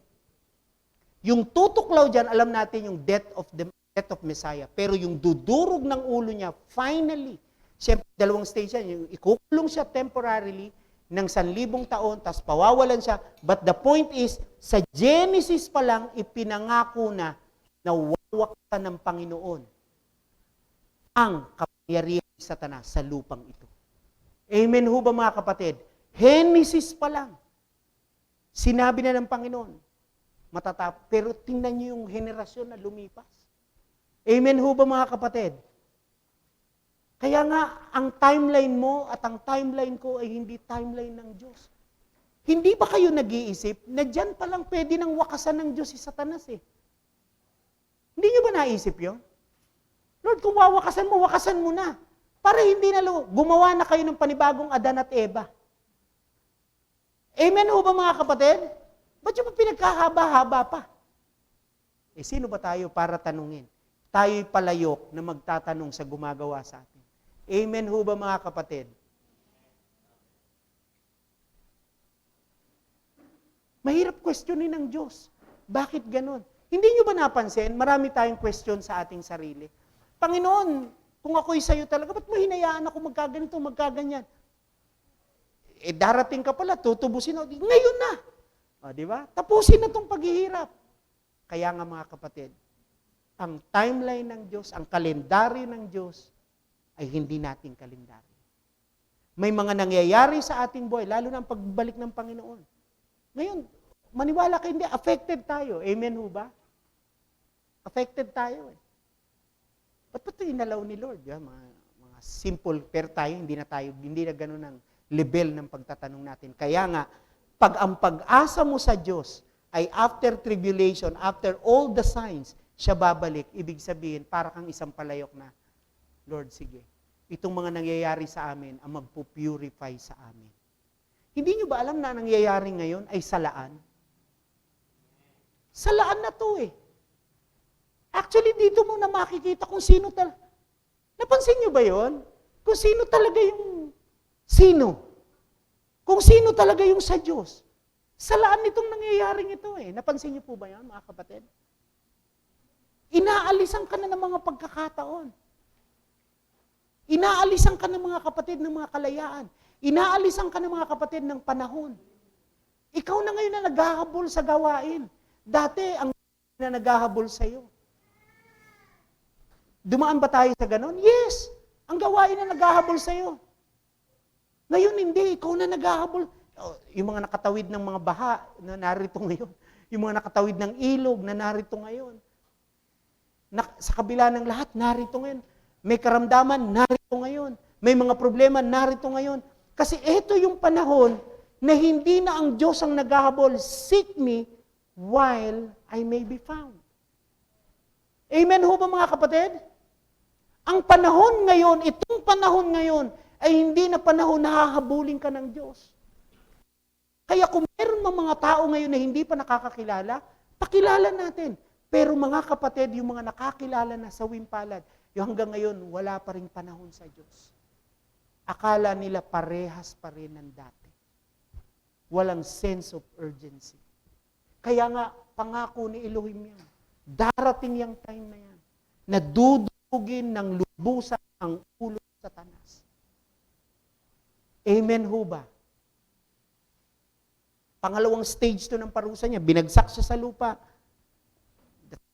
yung tutuklaw dyan, alam natin yung death of Messiah. Pero yung dudurog ng ulo niya, finally, siyempre dalawang stage yan, yung ikukulong siya temporarily ng 1,000 taon, tapos pawawalan siya. But the point is, sa Genesis pa lang, ipinangako na wawaksan ng Panginoon ang kapangyarihan ni Satanas sa lupang ito. Amen ho ba mga kapatid? Genesis pa lang. Sinabi na ng Panginoon, matatap. Pero tingnan niyo yung henerasyon na lumipas. Amen ho ba mga kapatid? Kaya nga, ang timeline mo at ang timeline ko ay hindi timeline ng Diyos. Hindi ba kayo nag-iisip na dyan palang pwede nang wakasan ng Diyos si Satanas eh? Hindi nyo ba naisip yun? Lord, kung wawakasan mo na. Para hindi na gumawa na kayo ng panibagong Adan at Eva. Amen ho ba mga kapatid? Ba't yung pinagkahaba-haba pa? Eh sino ba tayo para tanungin? Tayo'y palayok na magtatanong sa gumagawa sa atin. Amen ho ba mga kapatid? Mahirap questionin ng Diyos. Bakit ganon? Hindi nyo ba napansin, marami tayong question sa ating sarili. Panginoon, kung ako'y sa'yo talaga, ba't mo hinayaan ako magkaganito, magkaganyan? Eh darating ka pala, tutubusin ako. Ngayon na! O, di ba? Tapusin na itong paghihirap. Kaya nga mga kapatid, ang timeline ng Diyos, ang kalendaryo ng Diyos, ay hindi nating kalendaryo. May mga nangyayari sa ating buhay, lalo na ang pagbalik ng Panginoon. Ngayon, maniwala kayo, hindi, affected tayo. Amen ho ba? Affected tayo eh. Ba't ito inalaw ni Lord? Yeah, mga simple, pero tayo, hindi na ganun ang level ng pagtatanong natin. Kaya nga, pag ang pag-asa mo sa Diyos ay after tribulation, after all the signs, siya babalik, ibig sabihin, para kang isang palayok na, Lord, sige, itong mga nangyayari sa amin, ang magpupurify sa amin. Hindi nyo ba alam na nangyayari ngayon ay salaan? Salaan na to eh. Actually, dito mo na makikita kung sino talaga. Napansin nyo ba yon? Kung sino talaga yung sino. Kung sino talaga yung sa Diyos. Salaan nitong nangyayaring ito eh. Napansin nyo po ba yan, mga kapatid? Inaalisan ka na ng mga pagkakataon. Inaalisan ka ng mga kapatid ng mga kalayaan. Inaalisan ka ng mga kapatid ng panahon. Ikaw na ngayon na naghahabol sa gawain. Dati, ang na naghahabol sa iyo. Dumaan ba tayo sa ganon? Yes! Ang gawain na naghahabol sa iyo. Ngayon hindi, ikaw na naghahabol. Yung mga nakatawid ng mga baha na narito ngayon. Yung mga nakatawid ng ilog na narito ngayon. Sa kabila ng lahat, narito ngayon. May karamdaman, narito ngayon. May mga problema, narito ngayon. Kasi ito yung panahon na hindi na ang Diyos ang naghahabol. Seek me while I may be found. Amen ho ba mga kapatid? Ang panahon ngayon, itong panahon ngayon, ay hindi na panahon na hahabulin ka ng Diyos. Kaya kung meron mga tao ngayon na hindi pa nakakakilala, pakilala natin. Pero mga kapatid, yung mga nakakilala na sa Wimpalad, yung hanggang ngayon, wala pa rin panahon sa Diyos. Akala nila parehas pa rin ng dati. Walang sense of urgency. Kaya nga, pangako ni Elohim yan. Darating yung time na yan, na dudugin ng lubusan ang ulo ng Satanas. Amen ho ba? Pangalawang stage to ng parusa niya, binagsak siya sa lupa.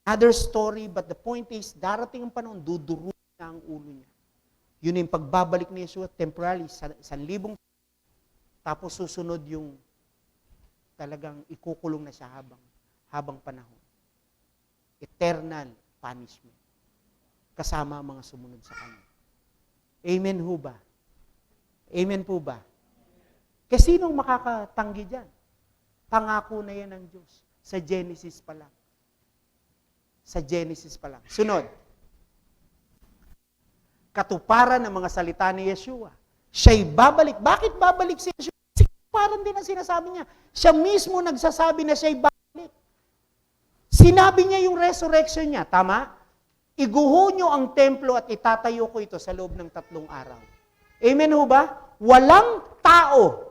Another story, but the point is, darating ang panahon, dudurugin na ang ulo niya. Yun yung pagbabalik ni Yeshua, temporarily, 1,000. Tapos susunod yung talagang ikukulong na siya habang panahon. Eternal punishment. Kasama ang mga sumunod sa kanya. Amen ho ba? Amen po ba? Kasi sinong makakatanggi dyan? Pangako na yan ng Diyos. Sa Genesis pa lang. Sa Genesis pa lang. Sunod. Katuparan ng mga salita ni Yeshua. Siya'y babalik. Bakit babalik si Yeshua? Kasi katuparan din ang sinasabi niya. Siya mismo nagsasabi na siya'y babalik. Sinabi niya yung resurrection niya. Tama? Iguho nyo ang templo at itatayo ko ito sa loob ng 3 araw. Amen ho ba? Walang tao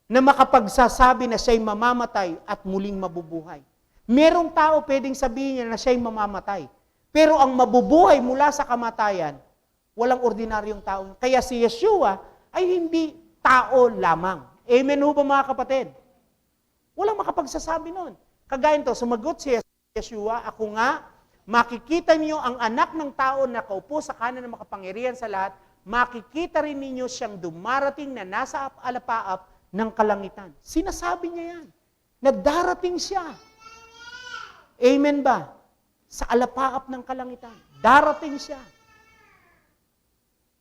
na makapagsasabi na siya'y mamamatay at muling mabubuhay. Merong tao pwedeng sabihin niya na siya'y mamamatay. Pero ang mabubuhay mula sa kamatayan, walang ordinaryong tao. Kaya si Yeshua ay hindi tao lamang. Amen ho ba mga kapatid? Walang makapagsasabi nun. Kagaya nito, sumagot si Yeshua, ako nga, makikita niyo ang anak ng tao na kaupo sa kanan ng makapangyarihan sa lahat, makikita rin ninyo siyang dumarating na nasa alapaap ng kalangitan. Sinasabi niya yan, na darating siya. Amen ba? Sa alapaap ng kalangitan. Darating siya.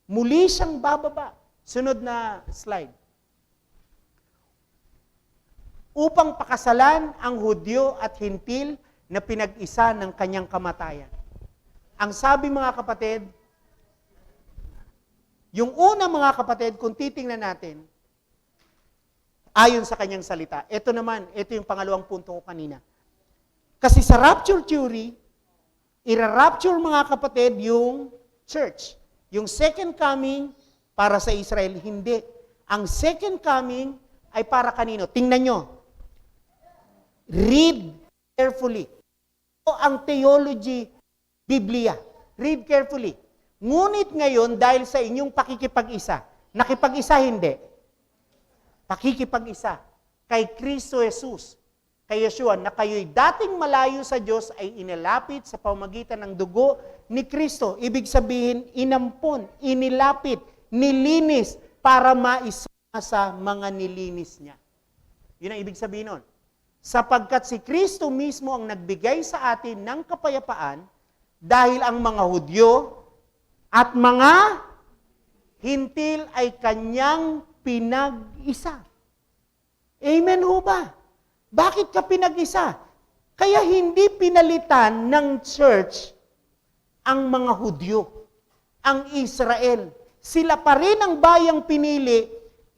Muli siyang bababa. Sunod na slide. Upang pakasalan ang Hudyo at Hintil na pinag-isa ng kanyang kamatayan. Ang sabi mga kapatid, yung una mga kapatid, kung titingnan natin, ayon sa kanyang salita, ito naman, ito yung pangalawang punto ko kanina. Kasi sa rapture theory, ira-rapture mga kapatid yung church. Yung second coming para sa Israel, hindi. Ang second coming ay para kanino? Tingnan nyo. Read carefully. Ito ang theology, Biblia. Read carefully. Ngunit ngayon, dahil sa inyong pakikipag-isa, nakipag-isa hindi. Pakikipag-isa kay Kristo Jesus, kay Yeshua, na kayo'y dating malayo sa Diyos ay inilapit sa pamamagitan ng dugo ni Kristo. Ibig sabihin, inampon, inilapit, nilinis para maisama sa mga nilinis niya. Yun ang ibig sabihin nun. Sapagkat si Kristo mismo ang nagbigay sa atin ng kapayapaan dahil ang mga Hudyo at mga Hintil ay kanyang pinag-isa. Amen ho ba? Bakit ka pinag-isa? Kaya hindi pinalitan ng church ang mga Hudyo, ang Israel. Sila pa rin ang bayang pinili,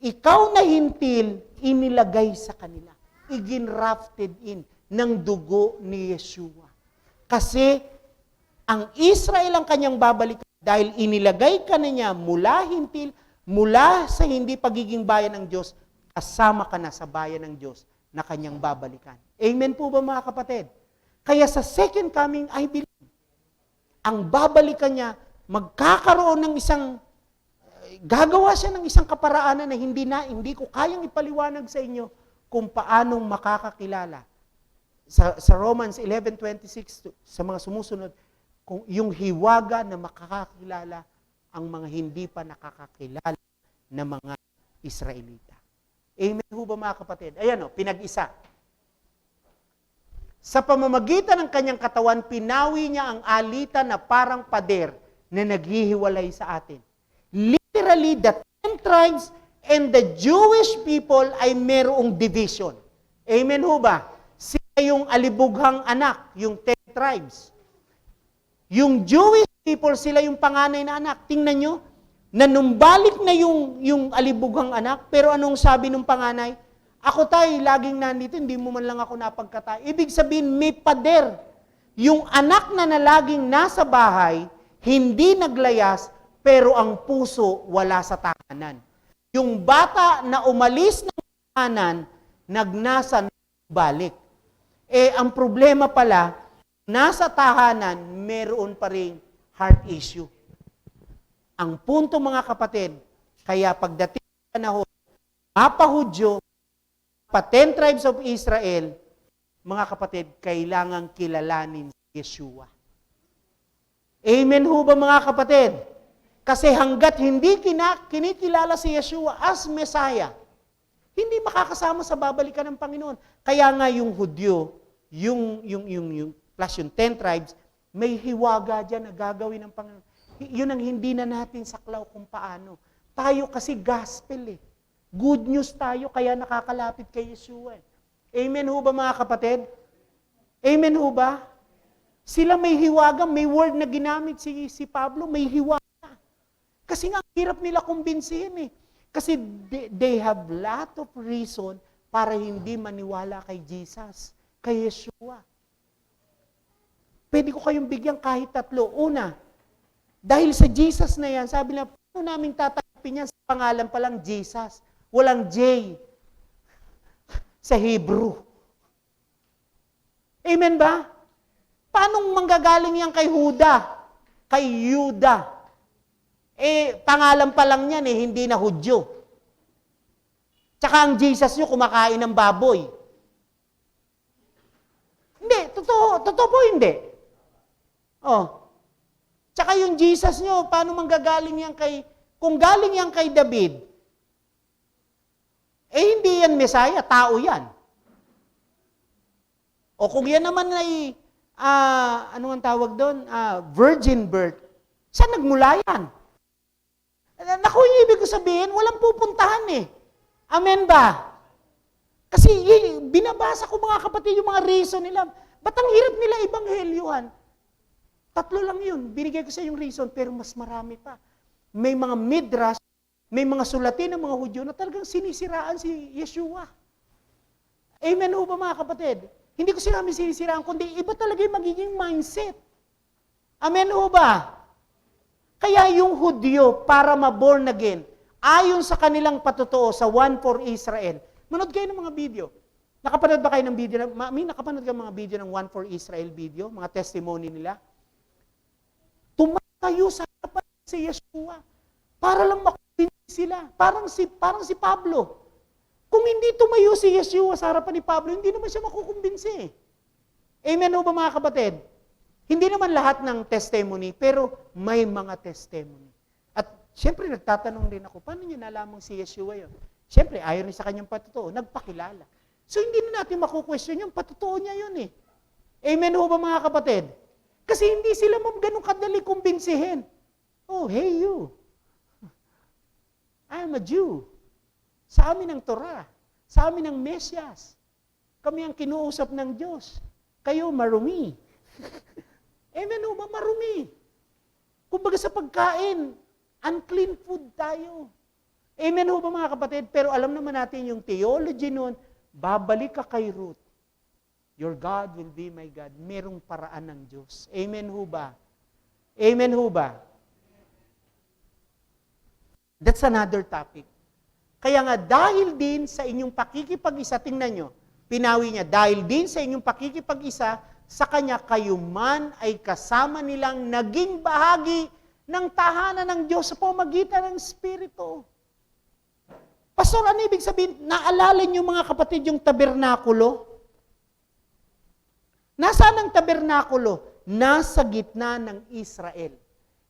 ikaw na Hintil, inilagay sa kanila. Iginrafted in ng dugo ni Yeshua. Kasi ang Israel ang kanyang babalikan dahil inilagay ka na niya mula Hintil, mula sa hindi pagiging bayan ng Diyos, kasama ka na sa bayan ng Diyos na kanyang babalikan. Amen po ba mga kapatid? Kaya sa second coming, I believe, ang babalikan niya, magkakaroon ng gagawa siya ng isang kaparaanan na hindi ko kayang ipaliwanag sa inyo kung paanong makakakilala. Sa Romans 11:26, sa mga sumusunod, kung yung hiwaga na makakakilala ang mga hindi pa nakakakilala na mga Israelita. Amen ho ba mga kapatid? Ayan o, pinag-isa. Sa pamamagitan ng kanyang katawan, pinawi niya ang alitan na parang pader na naghihiwalay sa atin. Literally, the 10 tribes and the Jewish people ay merong division. Amen ho ba? Sila yung alibughang anak, yung 10 tribes. Yung Jewish people, sila yung panganay na anak. Tingnan nyo, nanumbalik na yung alibughang anak, pero anong sabi ng panganay? Ako tay, laging nandito, hindi mo man lang ako napagkatay. Ibig sabihin, may pader. Yung anak na laging nasa bahay, hindi naglayas, pero ang puso wala sa tahanan. Yung bata na umalis ng tahanan, nagnasa balik. Ang problema pala, nasa tahanan, meron pa ring heart issue. Ang punto mga kapatid, kaya pagdating ng panahon, mapahudyo, 10 tribes of Israel, mga kapatid, kailangang kilalanin si Yeshua. Amen ho ba mga kapatid? Kasi hanggat hindi kinikilala si Yeshua as Messiah, hindi makakasama sa babalikan ng Panginoon. Kaya nga yung Hudyo, plus yung 10 tribes, may hiwaga dyan na gagawin ng Panginoon. Yun ang hindi na natin saklaw kung paano. Tayo kasi gospel eh. Good news tayo, kaya nakakalapit kay Yeshua. Amen ho ba mga kapatid? Amen ho ba? Sila may hiwaga, may word na ginamit si Pablo, may hiwaga. Kasi nga, hirap nila kumbinsihin eh. Kasi they have lot of reason para hindi maniwala kay Jesus, kay Yeshua. Pwede ko kayong bigyan kahit 3. Una, dahil sa Jesus na yan, sabi na, paano namin tatanggapin yan? Sa pangalan pa lang, Jesus. Walang J sa Hebrew. Amen ba? Paano manggagaling yan kay Huda? Kay Yuda? Pangalan pa lang yan hindi na Hudyo. Tsaka ang Jesus nyo kumakain ng baboy. Hindi, totoo po hindi. Tsaka yung Jesus nyo, paano manggagaling yan kung galing yan kay David, hindi yan Messiah, tao yan. O kung yan naman ay, ano ang tawag doon? Virgin birth, saan nagmula yan? Naku, yung ibig ko sabihin, walang pupuntahan eh. Amen ba? Kasi binabasa ko mga kapatid yung mga reason nila. Ba't ang hirap nila ibanghelyuhan? 3 lang yun. Binigay ko sa yung reason, pero mas marami pa. May mga midrash, may mga sulatin ng mga Hudyo na talagang sinisiraan si Yeshua. Amen ho ba mga kapatid? Hindi ko sinabi sinisiraan, kundi iba talaga yung magiging mindset. Amen ho ba? Kaya yung Hudyo, para ma-born again, ayon sa kanilang patutuo sa One for Israel, manood kayo ng mga video. Nakapanood ba kayo ng video? Nakapanood kayo ng mga video ng One for Israel video, mga testimony nila? Tumatayo sa harapan si Yeshua para lang makumbinsi sila. Parang si Pablo. Kung hindi tumayo si Yeshua sa harapan ni Pablo, hindi naman siya makukumbinsi. Amen ho ba mga kapatid? Hindi naman lahat ng testimony, pero may mga testimony. At siyempre nagtatanong din ako, paano niyo nalamang si Yeshua yun? Siyempre, ayon sa kanyang patutuo, nagpakilala. So hindi na natin makukwestiyon yung patutuo niya yun eh. Amen ho ba mga kapatid? Kasi hindi sila ganun kadali kumbinsihin. Oh, hey you. I'm a Jew. Sa amin ang Torah. Sa amin ang Mesyas. Kami ang kinuusap ng Diyos. Kayo marumi. Amen ho ba? Marumi. Kumbaga sa pagkain, unclean food tayo. Amen ho ba mga kapatid? Pero alam naman natin yung theology nun, babalik ka kay Ruth. Your God will be my God. Merong paraan ng Diyos. Amen ho ba? Amen ho ba? That's another topic. Kaya nga, dahil din sa inyong pakikipag-isa, tingnan nyo, pinawi niya, dahil din sa inyong pakikipag-isa, sa Kanya kayo man ay kasama nilang naging bahagi ng tahanan ng Diyos sa pamamagitan ng Espiritu. Pastor, ano ibig sabihin? Naalala niyo mga kapatid yung tabernakulo? Nasaan ang tabernakulo? Nasa gitna ng Israel.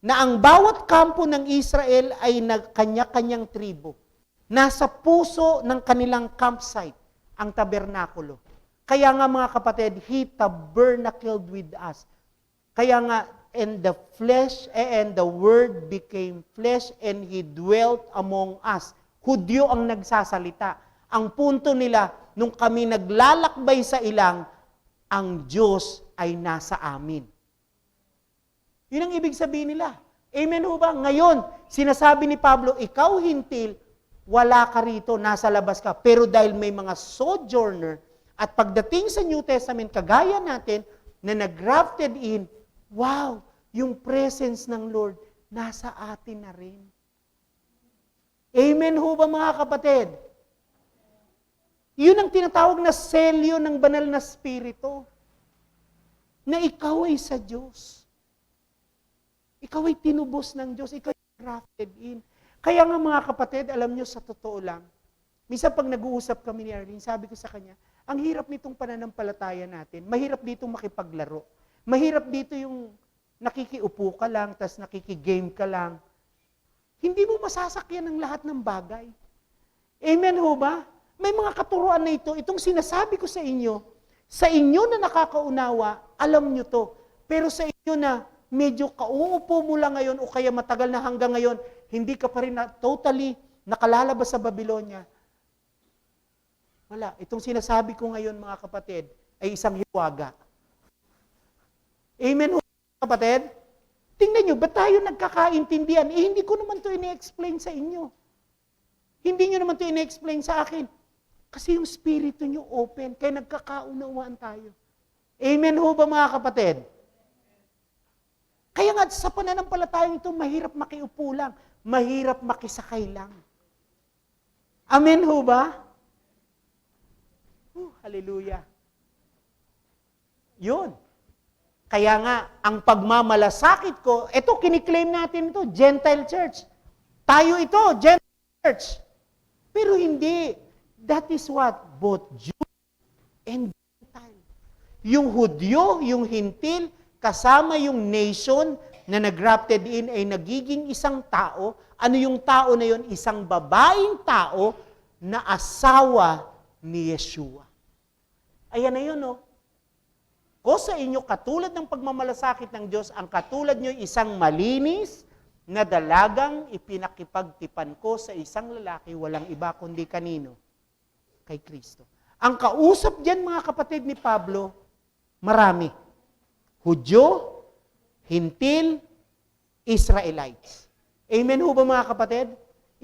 Na ang bawat kampo ng Israel ay kanya-kanyang tribo. Nasa puso ng kanilang campsite ang tabernakulo. Kaya nga mga kapatid, He tabernacled with us. Kaya nga, and the flesh and the Word became flesh and He dwelt among us. Hudyo ang nagsasalita. Ang punto nila, nung kami naglalakbay sa ilang, ang Diyos ay nasa amin. Yun ang ibig sabihin nila. Amen ho ba? Ngayon, sinasabi ni Pablo, ikaw hintil, wala ka rito, nasa labas ka. Pero dahil may mga sojourner, at pagdating sa New Testament, kagaya natin, na nag-grafted in, wow, yung presence ng Lord, nasa atin na rin. Amen ho ba mga kapatid? Yun ang tinatawag na selyo ng banal na spirito. Na ikaw ay sa Diyos. Ikaw ay tinubos ng Diyos. Ikaw ay grafted in. Kaya nga mga kapatid, alam nyo sa totoo lang, minsan pag nag-uusap kami ni Arlene, sabi ko sa kanya, ang hirap nitong pananampalataya natin. Mahirap dito makipaglaro. Mahirap dito yung nakikiupo ka lang, tas nakikigame ka lang. Hindi mo masasakyan ang lahat ng bagay. Amen ho ba? May mga katuruan na ito. Itong sinasabi ko sa inyo na nakakaunawa, alam nyo to. Pero sa inyo na medyo kauupo mo lang ngayon o kaya matagal na hanggang ngayon, hindi ka pa rin totally nakalalabas sa Babylonia. Wala. Itong sinasabi ko ngayon mga kapatid ay isang hiwaga. Amen ho kapatid? Tingnan nyo, ba't tayo nagkakaintindihan? Hindi ko naman to ini-explain sa inyo. Hindi nyo naman to ini-explain sa akin. Kasi yung spirito nyo open, kaya nagkakaunawaan tayo. Amen ho ba mga kapatid? Kaya nga sa pananampalatayang ito, mahirap makiupo lang, mahirap makisakay lang. Amen ho ba? Hallelujah. Yun. Kaya nga, ang pagmamalasakit ko, ito kiniklaim natin ito, Gentile Church. Tayo ito, Gentile Church. Pero hindi. That is what? Both Jew and Gentile. Yung Hudyo, yung Hintil, kasama yung nation na nag-grafted in ay nagiging isang tao. Ano yung tao na yun? Isang babaeng tao na asawa ni Yeshua. Ayan na yun, no? O sa inyo, katulad ng pagmamalasakit ng Diyos, ang katulad nyo isang malinis na dalagang ipinakipagtipan ko sa isang lalaki, walang iba kundi kanino? Kay Kristo. Ang kausap diyan mga kapatid ni Pablo, marami. Hudyo, Hintil, Israelites. Amen ho ba mga kapatid?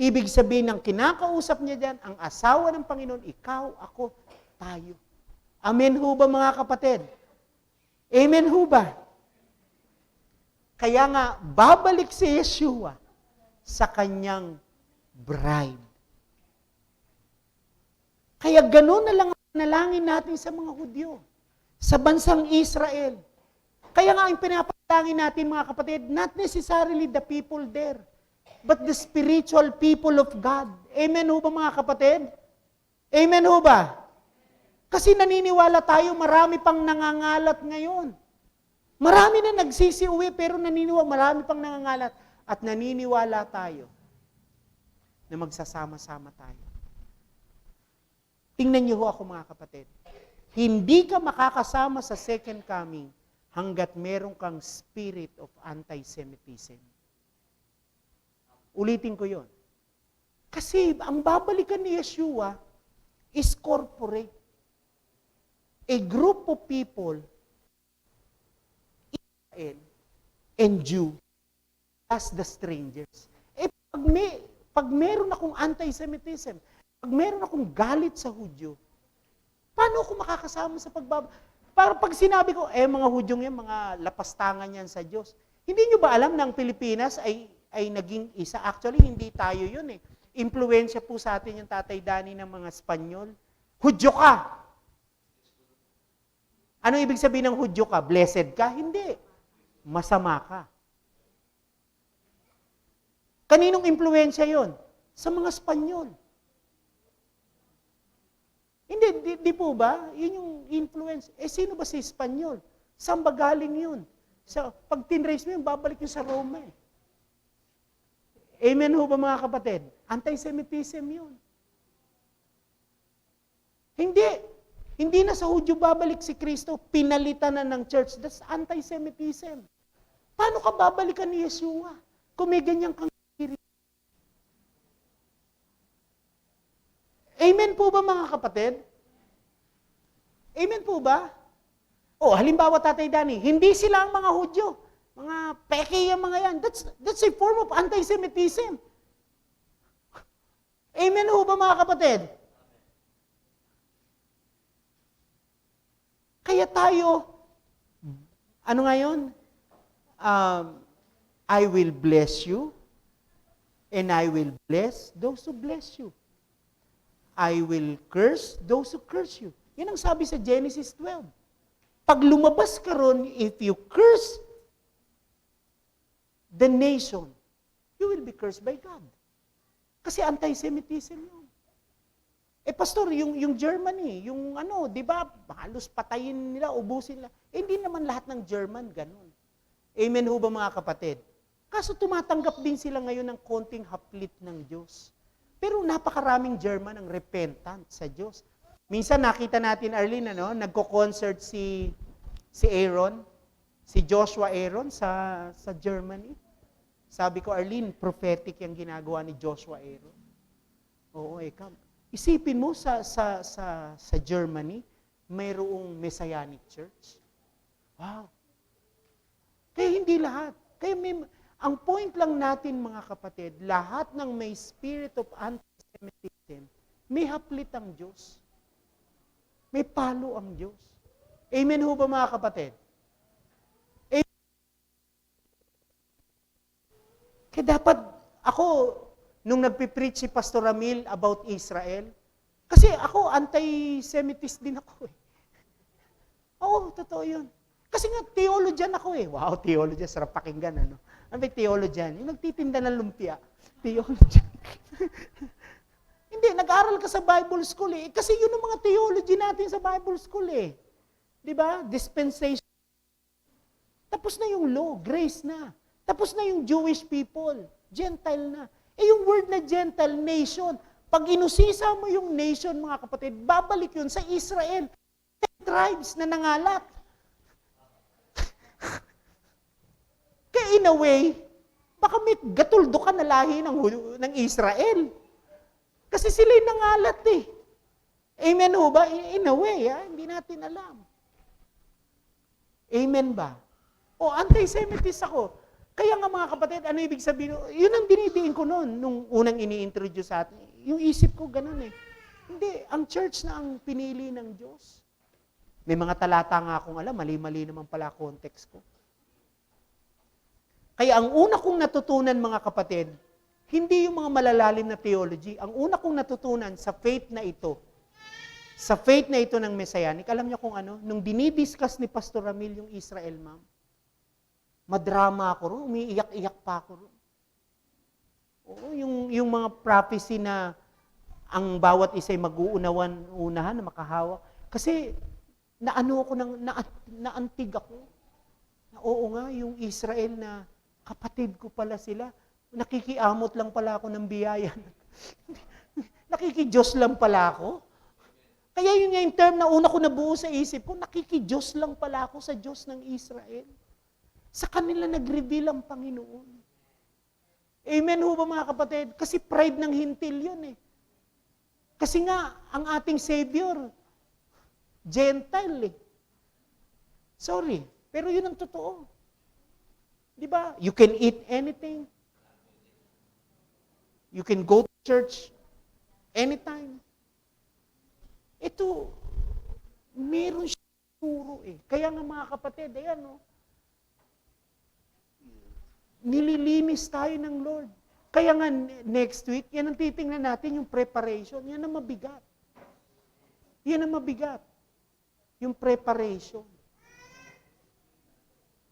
Ibig sabihin ng kinakausap niya diyan, ang asawa ng Panginoon, ikaw, ako, tayo. Amen ho ba mga kapatid? Amen ho ba? Kaya nga, babalik si Yeshua sa kanyang bride. Kaya gano'n na lang ang panalangin natin sa mga Hudyo, sa bansang Israel. Kaya nga ang pinapanalangin natin mga kapatid, not necessarily the people there, but the spiritual people of God. Amen ho ba mga kapatid? Amen ho ba? Kasi naniniwala tayo, marami pang nangangalat ngayon. Marami na nagsisiuwi, pero naniniwala, marami pang nangangalat. At naniniwala tayo na magsasama-sama tayo. Tingnan niyo ho ako mga kapatid. Hindi ka makakasama sa second coming hanggat meron kang spirit of anti-Semitism. Ulitin ko yon. Kasi ang babalikan ni Yeshua is corporate. A group of people, Israel and Jew, as the strangers. Pag meron akong anti-Semitism, pag meron akong galit sa Hudyo, paano ako makakasama sa Para pag sinabi ko, mga Hudyong yan, mga lapastangan yan sa Diyos. Hindi nyo ba alam na ang Pilipinas ay naging isa? Actually, hindi tayo yun eh. Impluensya po sa atin yung Tatay Dani ng mga Espanyol. Hudyo ka! Ano ibig sabihin ng Hudyo ka? Blessed ka? Hindi. Masama ka. Kaninong impluensya yon? Sa mga Espanyol. Hindi, di po ba? Yun yung influence. Sino ba si Espanyol? Saan ba galing yun? Pag tinrace mo yun, babalik yun sa Roma eh. Amen ho ba mga kapatid? Anti-Semitism yun. Hindi na sa Hudyo babalik si Kristo, pinalitan na ng church. That's anti-Semitism. Paano ka babalikan ni Yeshua? Kung may ganyang kang spirit. Amen po ba mga kapatid? Amen po ba? Halimbawa Tatay Dani, hindi sila ang mga Hudyo. Mga peke yung mga yan. That's a form of anti-Semitism. Amen ho ba mga kapatid? Kaya tayo, ano ngayon? I will bless you, and I will bless those who bless you. I will curse those who curse you. Yan ang sabi sa Genesis 12. Pag lumabas ka ron, if you curse the nation, you will be cursed by God. Kasi anti-Semitism yun. Pastor, yung Germany, yung di ba, halos patayin nila, ubusin nila. Hindi naman lahat ng German ganun. Amen ho ba mga kapatid? Kaso tumatanggap din sila ngayon ng konting haplit ng Diyos. Pero napakaraming German ang repentant sa Diyos. Minsan nakita natin, Arlene, nagko-concert si Aaron, si Joshua Aaron sa Germany. Sabi ko, Arlene, prophetic yung ginagawa ni Joshua Aaron. Oo, isipin mo sa Germany, mayroong Messianic Church. Wow. Kaya hindi lahat. Kaya ang point lang natin mga kapatid, lahat ng may spirit of anti-Semitism, may haplit ang Diyos. May palo ang Diyos. Amen ho ba mga kapatid? Kaya dapat ako, nung nagpipreach si Pastor Ramil about Israel, kasi ako, anti-Semitist din ako eh. Oo, totoo yun. Kasi nga, theologian ako eh. Wow, theologian, sarap pakinggan, ano? Ano ba yung theologian? Yung nagtitinda ng lumpia. Theologian. Hindi, nag-aral ka sa Bible school eh. Kasi yun ang mga theology natin sa Bible school eh. Di ba? Dispensation. Tapos na yung law, grace na. Tapos na yung Jewish people, Gentile na. Yung word na Gentile, nation, pag inusisa mo yung nation, mga kapatid, babalik yun sa Israel. 10 tribes na nangalat. Kaya in a way, baka may gatuldo ka na lahi ng Israel. Kasi sila'y nangalat eh. Amen ho ba? In a way, hindi natin alam. Amen ba? O, anti-Semitist ako. Kaya nga mga kapatid, ano ibig sabihin? Yun ang dinidiin ko noon, nung unang ini-introduce sa atin. Yung isip ko ganun eh. Hindi, ang church na ang pinili ng Diyos. May mga talata nga akong alam, mali-mali naman pala context ko. Kaya ang una kong natutunan mga kapatid, hindi yung mga malalalim na theology. Ang una kong natutunan sa faith na ito ng Messianic, alam niyo kung ano? Nung dinidiscuss ni Pastor Ramil yung Israel, ma'am, madrama ako ron, umiiyak-iyak pa ako ron. Oo, yung mga prophecy na ang bawat isa'y mag-uunahan na makahawak. Kasi naantig ako. Oo nga, yung Israel na kapatid ko pala sila, nakikiamot lang pala ako ng biyaya. Nakikidiyos lang pala ako. Kaya yun nga yung term na una ko nabuo sa isip ko, nakikidiyos lang pala ako sa Diyos ng Israel. Sa kanila nag-reveal ang Panginoon. Amen ho ba mga kapatid? Kasi pride ng hintil yun eh. Kasi nga, ang ating Savior, Gentile eh. Sorry, pero yun ang totoo. Di ba? You can eat anything. You can go to church anytime. Ito, meron siya turo eh. Kaya nga mga kapatid, ayan o. Nililinis tayo ng Lord. Kaya nga next week, yan ang titingnan natin, yung preparation. Yan ang mabigat. Yan ang mabigat. Yung preparation.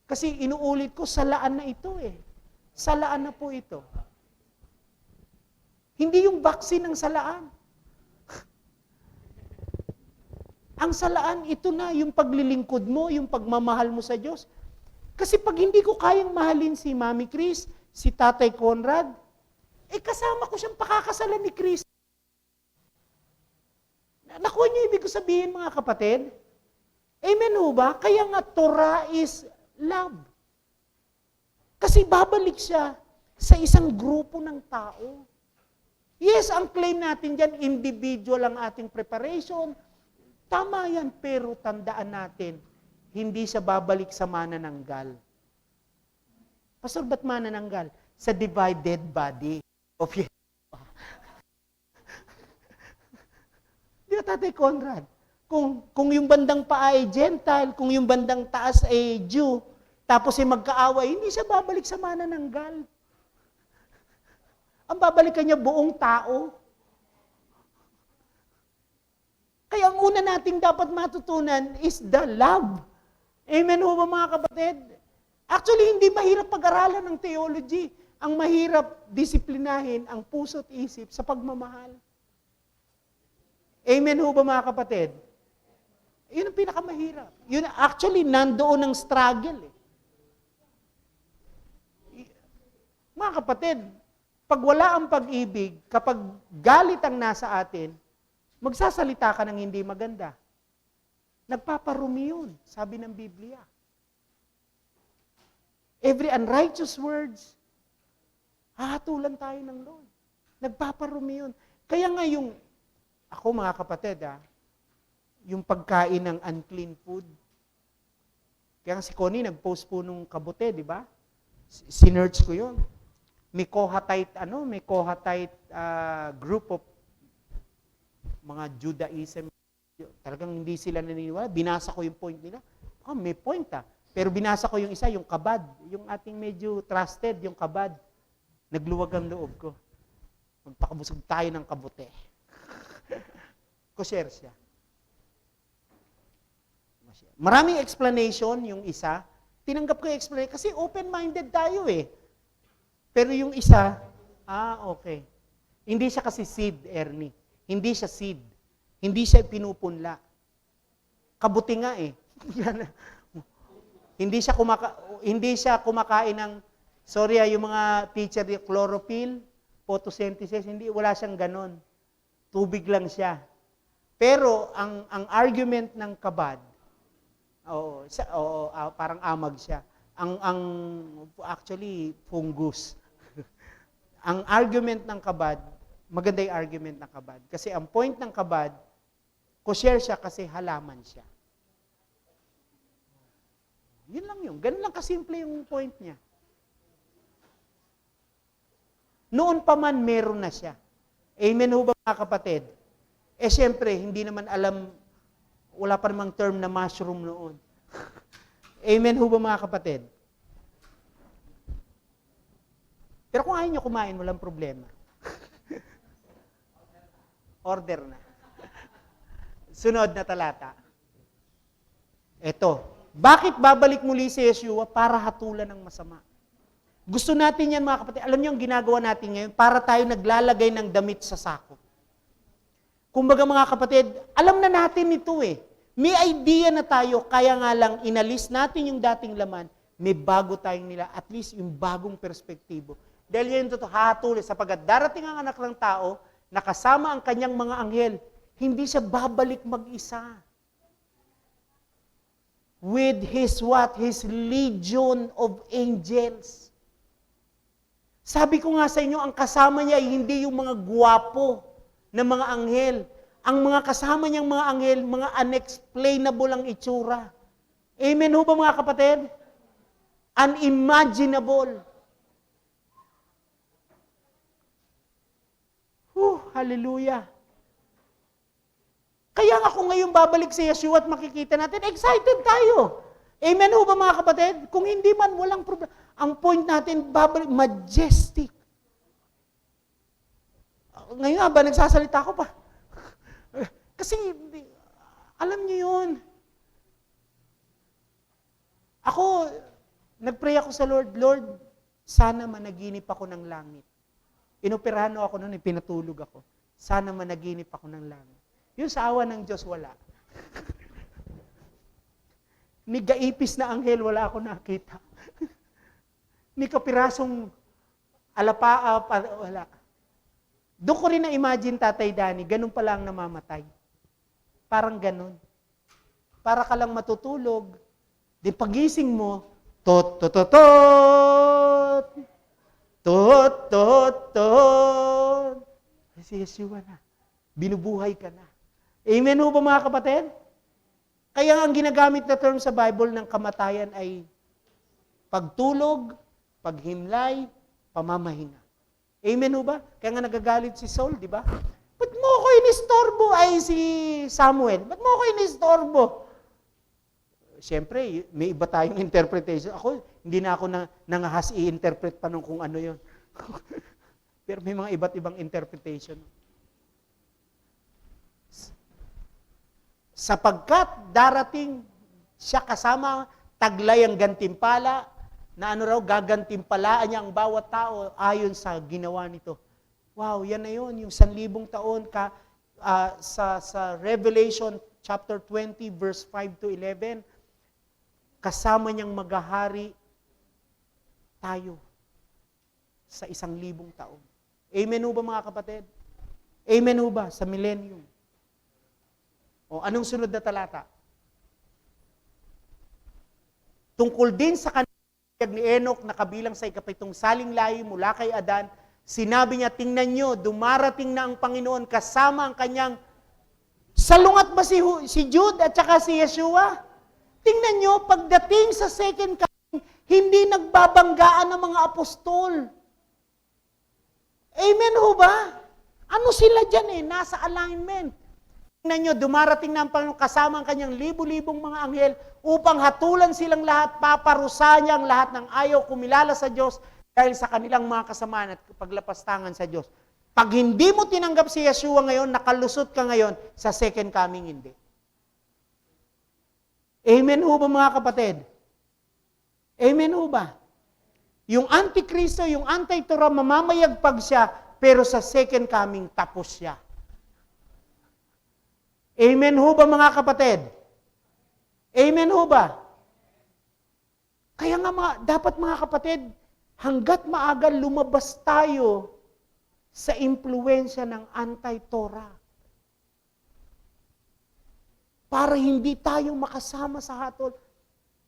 Kasi inuulit ko, salaan na ito eh. Salaan na po ito. Hindi yung vaccine ang salaan. Ang salaan, ito na, yung paglilingkod mo, yung pagmamahal mo sa Diyos. Kasi pag hindi ko kayang mahalin si Mami Chris, si Tatay Conrad, kasama ko siyang pakakasalan ni Chris. Nakuha niyo ibig ko sabihin mga kapatid? Amen ho ba? Kaya nga Torah is love. Kasi babalik siya sa isang grupo ng tao. Yes, ang claim natin dyan, individual ang ating preparation. Tama yan, pero tandaan natin, hindi siya babalik sa manananggal. Pastor, ba't manananggal? Sa divided body of Yeshua. Di ba, Tatay Conrad? Kung yung bandang paa ay Gentile, kung yung bandang taas ay Jew, tapos ay magkaaway, hindi siya babalik sa manananggal. Ang babalikan niya buong tao. Kaya ang una nating dapat matutunan is the love. Amen ho ba mga kapatid? Actually, hindi mahirap pag-aralan ng theology. Ang mahirap disiplinahin ang puso at isip sa pagmamahal. Amen ho ba mga kapatid? Yun ang pinakamahirap. Yun actually, nandoon ang struggle. Mga kapatid, pag wala ang pag-ibig, kapag galit ang nasa atin, magsasalita ka ng hindi maganda. Nagpaparumi yun, sabi ng Biblia. Every unrighteous words, hahatulan tayo ng Lord. Nagpaparumi yun. Kaya nga ako mga kapatid, yung pagkain ng unclean food. Kaya si Connie nag-post po nung kabute, di ba? Sinerch ko yun. May Kohathite group of mga Judaism. Talagang hindi sila naniniwala. Binasa ko yung point nila. May point Pero binasa ko yung isa, yung kabad. Yung ating medyo trusted, yung kabad. Nagluwag ang loob ko. Magpakabusog tayo ng kabute. Ko-share siya. Maraming explanation yung isa. Tinanggap ko yung explanation kasi open-minded tayo Pero yung isa, okay. Hindi siya kasi seed, Ernie. Hindi siya seed. Hindi siya pinupunla. Kabuti nga hindi siya kumakain ng, yung mga teacher, chlorophyll, photosynthesis, wala siyang ganon. Tubig lang siya. Pero ang argument ng kabad, parang amag siya. Actually, fungus. Ang argument ng kabad, maganda yung argument ng kabad. Kasi ang point ng kabad, ko-share siya kasi halaman siya. Yun lang yun. Ganun lang kasimple yung point niya. Noon pa man, meron na siya. Amen ho ba mga kapatid? Siyempre, hindi naman alam, wala pa namang term na mushroom noon. Amen ho ba mga kapatid? Pero kung ayaw nyo kumain, walang problema. Order na. Sunod na talata. Ito. Bakit babalik muli si Yeshua? Para hatulan ng masama. Gusto natin yan mga kapatid. Alam niyo ang ginagawa natin ngayon? Para tayo naglalagay ng damit sa sako. Kumbaga mga kapatid, alam na natin ito May idea na tayo, kaya nga lang inalis natin yung dating laman, may bago tayong nila, at least yung bagong perspektibo. Dahil yun ito, hatuloy, sapagat darating ang anak ng tao, nakasama ang kanyang mga anghel, hindi siya babalik mag-isa. With his what? His legion of angels. Sabi ko nga sa inyo, ang kasama niya ay hindi yung mga guwapo na mga anghel. Ang mga kasama niyang mga anghel, mga unexplainable ang itsura. Amen ho ba mga kapatid? Unimaginable. Hallelujah. Kaya nga kung ngayon babalik si Yeshua at makikita natin, excited tayo. Amen ho ba mga kapatid? Kung hindi man, walang problema. Ang point natin, babalik, majestic. Ngayon ba, nagsasalita ko pa. Kasi, alam niyo yun. Ako, nagpray ako sa Lord, Lord, sana managinip ako ng langit. Inoperahan ako noon, pinatulog ako. Sana managinip ako ng langit. Yung sa awa ng Diyos, wala. Ni gaipis na anghel, wala ako nakita. Ni kapirasong alapaa, wala. Doon ko rin na-imagine, Tatay Danny, ganun pala ang namamatay. Parang ganun. Para ka lang matutulog, di pagising mo, tot-tot-tot, tot-tot-tot. Si Yeshua na. Binubuhay ka na. Amen ho ba mga kapatid? Kaya ang ginagamit na term sa Bible ng kamatayan ay pagtulog, paghimlay, pamamahinga. Amen ho ba? Kaya nga nagagalit si Saul, di ba? Ba't mo ako inistorbo? Ay, si Samuel, ba't mo ako inistorbo? Siyempre, may iba tayong interpretation. Ako, hindi na ako nangahas i-interpret pa nung kung ano yon. Pero may mga iba't ibang interpretation. Sapagkat darating siya kasama, taglay ang gantimpala, na ano raw, gagantimpalaan niya ang bawat tao ayon sa ginawa nito. Wow, yan na yun, yung 1,000 taon sa Revelation chapter 20, verse 5 to 11, kasama niyang maghahari tayo sa 1,000 taon. Amen ho ba mga kapatid? Amen ho ba sa millennium? O anong sunod na talata? Tungkol din sa kaniyang ni Enoch na kabilang sa ikapitong saling lahi mula kay Adan, sinabi niya, tingnan nyo, dumarating na ang Panginoon kasama ang kanyang, salungat ba si Jude at saka si Yeshua? Tingnan nyo, pagdating sa second coming, hindi nagbabanggaan ng mga apostol. Amen ho ba? Ano sila dyan Nasa alignment. Tingnan nyo, dumarating na ang Panginoon kasama ang kanyang libu-libong mga anghel upang hatulan silang lahat, paparusahan niya ang lahat ng ayaw kumilala sa Diyos dahil sa kanilang mga kasamaan at paglapastangan sa Diyos. Pag hindi mo tinanggap si Yeshua ngayon, nakalusot ka ngayon, sa second coming hindi. Amen ho ba mga kapatid? Amen ho ba? Yung Antikristo, yung Anti-Torah, mamamayagpag siya, pero sa second coming, tapos siya. Amen ho ba mga kapatid? Amen ho ba? Kaya nga dapat mga kapatid, hanggat maaga lumabas tayo sa impluensya ng Anti-Torah. Para hindi tayo makasama sa hatol.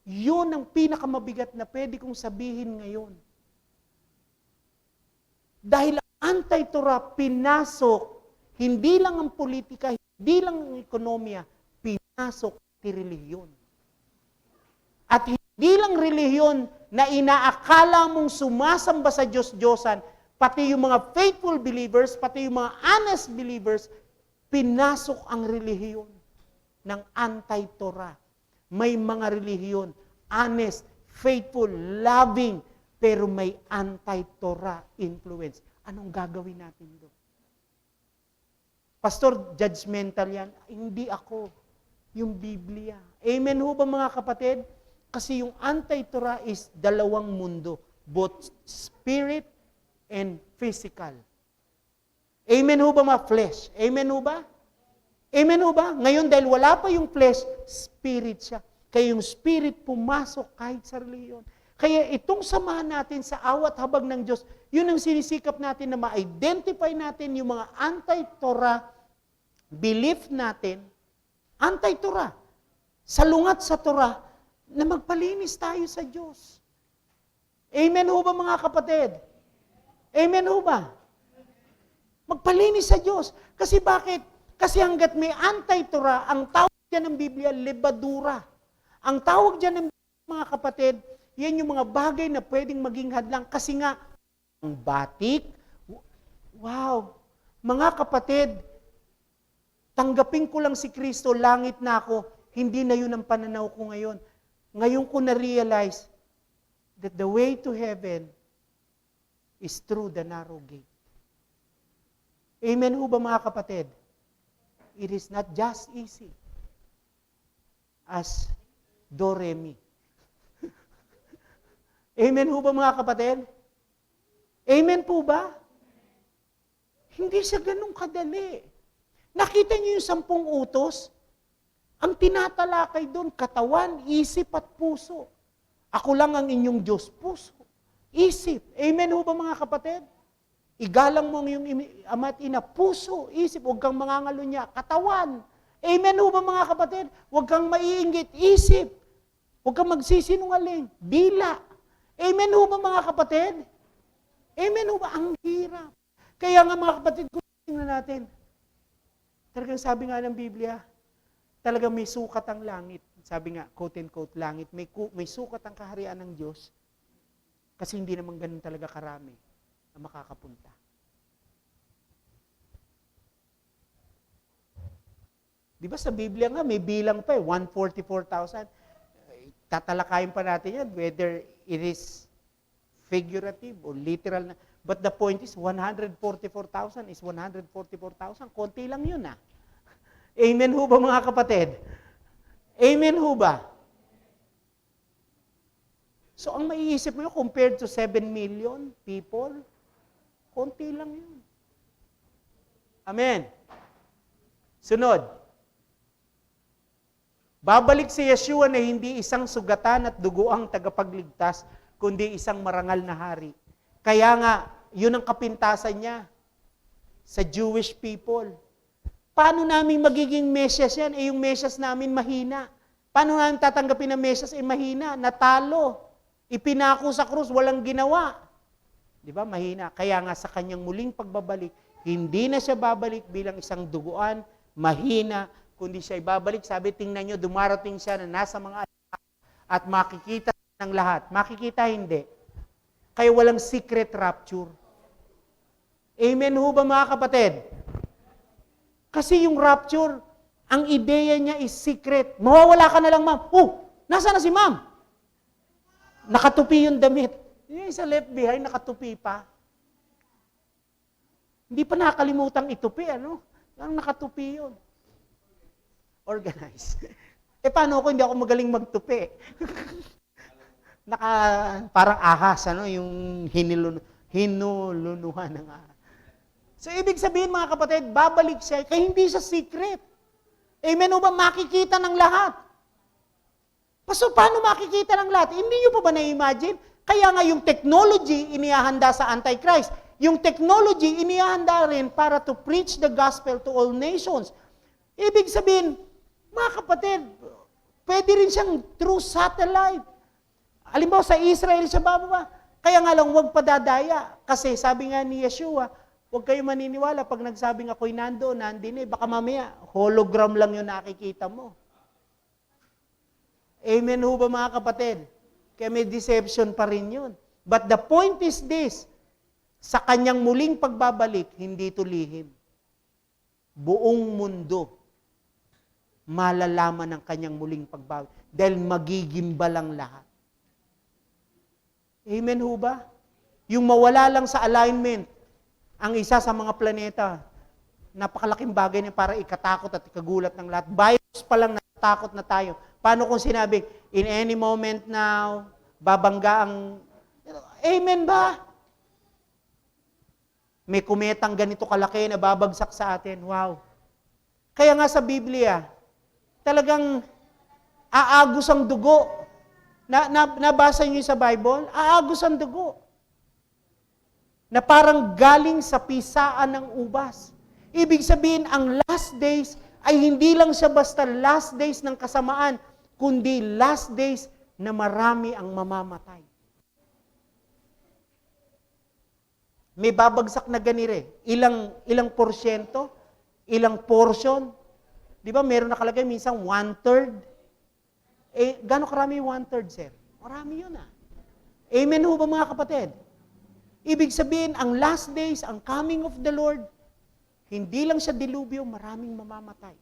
Yun ang pinakamabigat na pwede kong sabihin ngayon. Dahil ang Anti-Torah pinasok, hindi lang ang politika, hindi lang ang ekonomiya, pinasok ang relihiyon. At hindi lang relihiyon na inaakala mong sumasamba sa Diyos-Diyosan, pati yung mga faithful believers, pati yung mga honest believers, pinasok ang relihiyon ng Anti-Torah. May mga relihiyon, honest, faithful, loving, pero may Anti-Torah influence. Anong gagawin natin doon? Pastor, judgmental yan. Hindi ako. Yung Biblia. Amen ho ba mga kapatid? Kasi yung Anti-Torah is dalawang mundo. Both spirit and physical. Amen ho ba mga flesh? Amen ho ba? Amen ho ba? Ngayon dahil wala pa yung flesh, spirit siya. Kaya yung spirit pumasok kahit sa reliyon. Kaya itong samahan natin sa awat habag ng Diyos, yun ang sinisikap natin na ma-identify natin yung mga anti-Torah belief natin, anti-Torah, salungat sa Torah, na magpalinis tayo sa Diyos. Amen ho ba mga kapatid? Amen ho ba? Magpalinis sa Diyos. Kasi bakit? Kasi hanggat may anti-Torah, ang tawag dyan ng Biblia, lebadura. Ang tawag dyan ng mga kapatid, yan yung mga bagay na pwedeng maging hadlang. Kasi nga, ang batik, wow, mga kapatid, tanggapin ko lang si Kristo, langit na ako, hindi na yun ang pananaw ko ngayon. Ngayon ko na-realize that the way to heaven is through the narrow gate. Amen ho ba mga kapatid? It is not just easy as do, re, mi. Amen ho ba mga kapatid? Amen po ba? Hindi siya ganun kadali. Nakita niyo yung 10 utos? Ang tinatalakay doon, katawan, isip at puso. Ako lang ang inyong Diyos, puso. Isip. Amen ho ba mga kapatid? Igalang mo ang iyong ama at ina, puso, isip, huwag kang mangangalunya, katawan. Amen ho ba mga kapatid? Huwag kang maiinggit, isip. Huwag kang magsisinungaling, dila. Amen ho ba mga kapatid? Amen ho ba? Ang hirap. Kaya nga mga kapatid, kung tingnan natin, talagang sabi nga ng Biblia, talagang may sukat ang langit. Sabi nga, quote and quote, langit, may sukat ang kaharian ng Diyos. Kasi hindi naman ganun talaga karami na makakapunta. Di ba sa Biblia nga, may bilang pa 144,000. Tatalakayin pa natin yan, whether it is figurative or literal na. But the point is, 144,000 is 144,000. Konti lang yun Amen ho ba mga kapatid? Amen ho ba? So ang maiisip mo yun, compared to 7 million people, konti lang yun. Amen. Sunod. Babalik si Yeshua na hindi isang sugatan at duguang tagapagligtas, kundi isang marangal na hari. Kaya nga, yun ang kapintasan niya sa Jewish people. Paano namin magiging Mesias yan? Yung Mesias namin mahina. Paano namin tatanggapin na Mesias? Mahina, natalo. Ipinako sa krus, walang ginawa. Di ba? Mahina. Kaya nga sa kanyang muling pagbabalik, hindi na siya babalik bilang isang duguan, mahina, kundi siya ibabalik. Sabi, tingnan nyo, dumarating siya na nasa mga at makikita ng lahat. Makikita, hindi. Kaya walang secret rapture. Amen ho ba mga kapatid? Kasi yung rapture, ang ideya niya is secret. Mawawala ka na lang, ma'am. Nasa na si ma'am? Nakatupi yung damit. Yung isa left behind, nakatupi pa. Hindi pa nakakalimutang itupi, Ang nakatupi yun. Organize. Paano ako hindi ako magaling magtupi? Parang ahas, yung hinulunuhan ng ahas. So, ibig sabihin mga kapatid, babalik siya, kaya hindi siya secret. Amen o ba? Makikita ng lahat. So, paano makikita ng lahat? Hindi nyo pa ba na-imagine? Kaya nga yung technology, inihahanda sa Antichrist. Yung technology, inihahanda rin para to preach the gospel to all nations. Ibig sabihin, mga kapatid, pwede rin siyang through satellite. Halimbawa sa Israel siya bababa. Kaya nga lang, huwag padadaya. Kasi sabi nga ni Yeshua, huwag kayo maniniwala pag nagsabing ako'y nandin baka mamaya, hologram lang yung nakikita mo. Amen ho ba mga kapatid? Kaya may deception pa rin yun. But the point is this, sa kanyang muling pagbabalik, hindi ito lihim. Buong mundo malalaman ng kanyang muling pagbabalik. Dahil magigimba lang lahat. Amen ho ba? Yung mawala lang sa alignment, ang isa sa mga planeta, napakalaking bagay niya para ikatakot at ikagulat ng lahat. Virus pa lang natatakot na tayo. Paano kung sinabing, in any moment now, babangga ang... Amen ba? May kumetang ganito kalaki na babagsak sa atin. Wow. Kaya nga sa Biblia, talagang aagos ang dugo. Nabasa niyo sa Bible? Aagos ang dugo. Na parang galing sa pisaan ng ubas. Ibig sabihin, ang last days ay hindi lang siya basta last days ng kasamaan, kundi last days na marami ang mamamatay. May babagsak na ganire. Ilang porsyento? Ilang portion? Di ba meron nakalagay minsan 1/3? Gano'ng karami 1/3, sir? Marami yun Amen ho ba mga kapatid? Ibig sabihin, ang last days, ang coming of the Lord, hindi lang siya dilubyo, maraming mamamatay.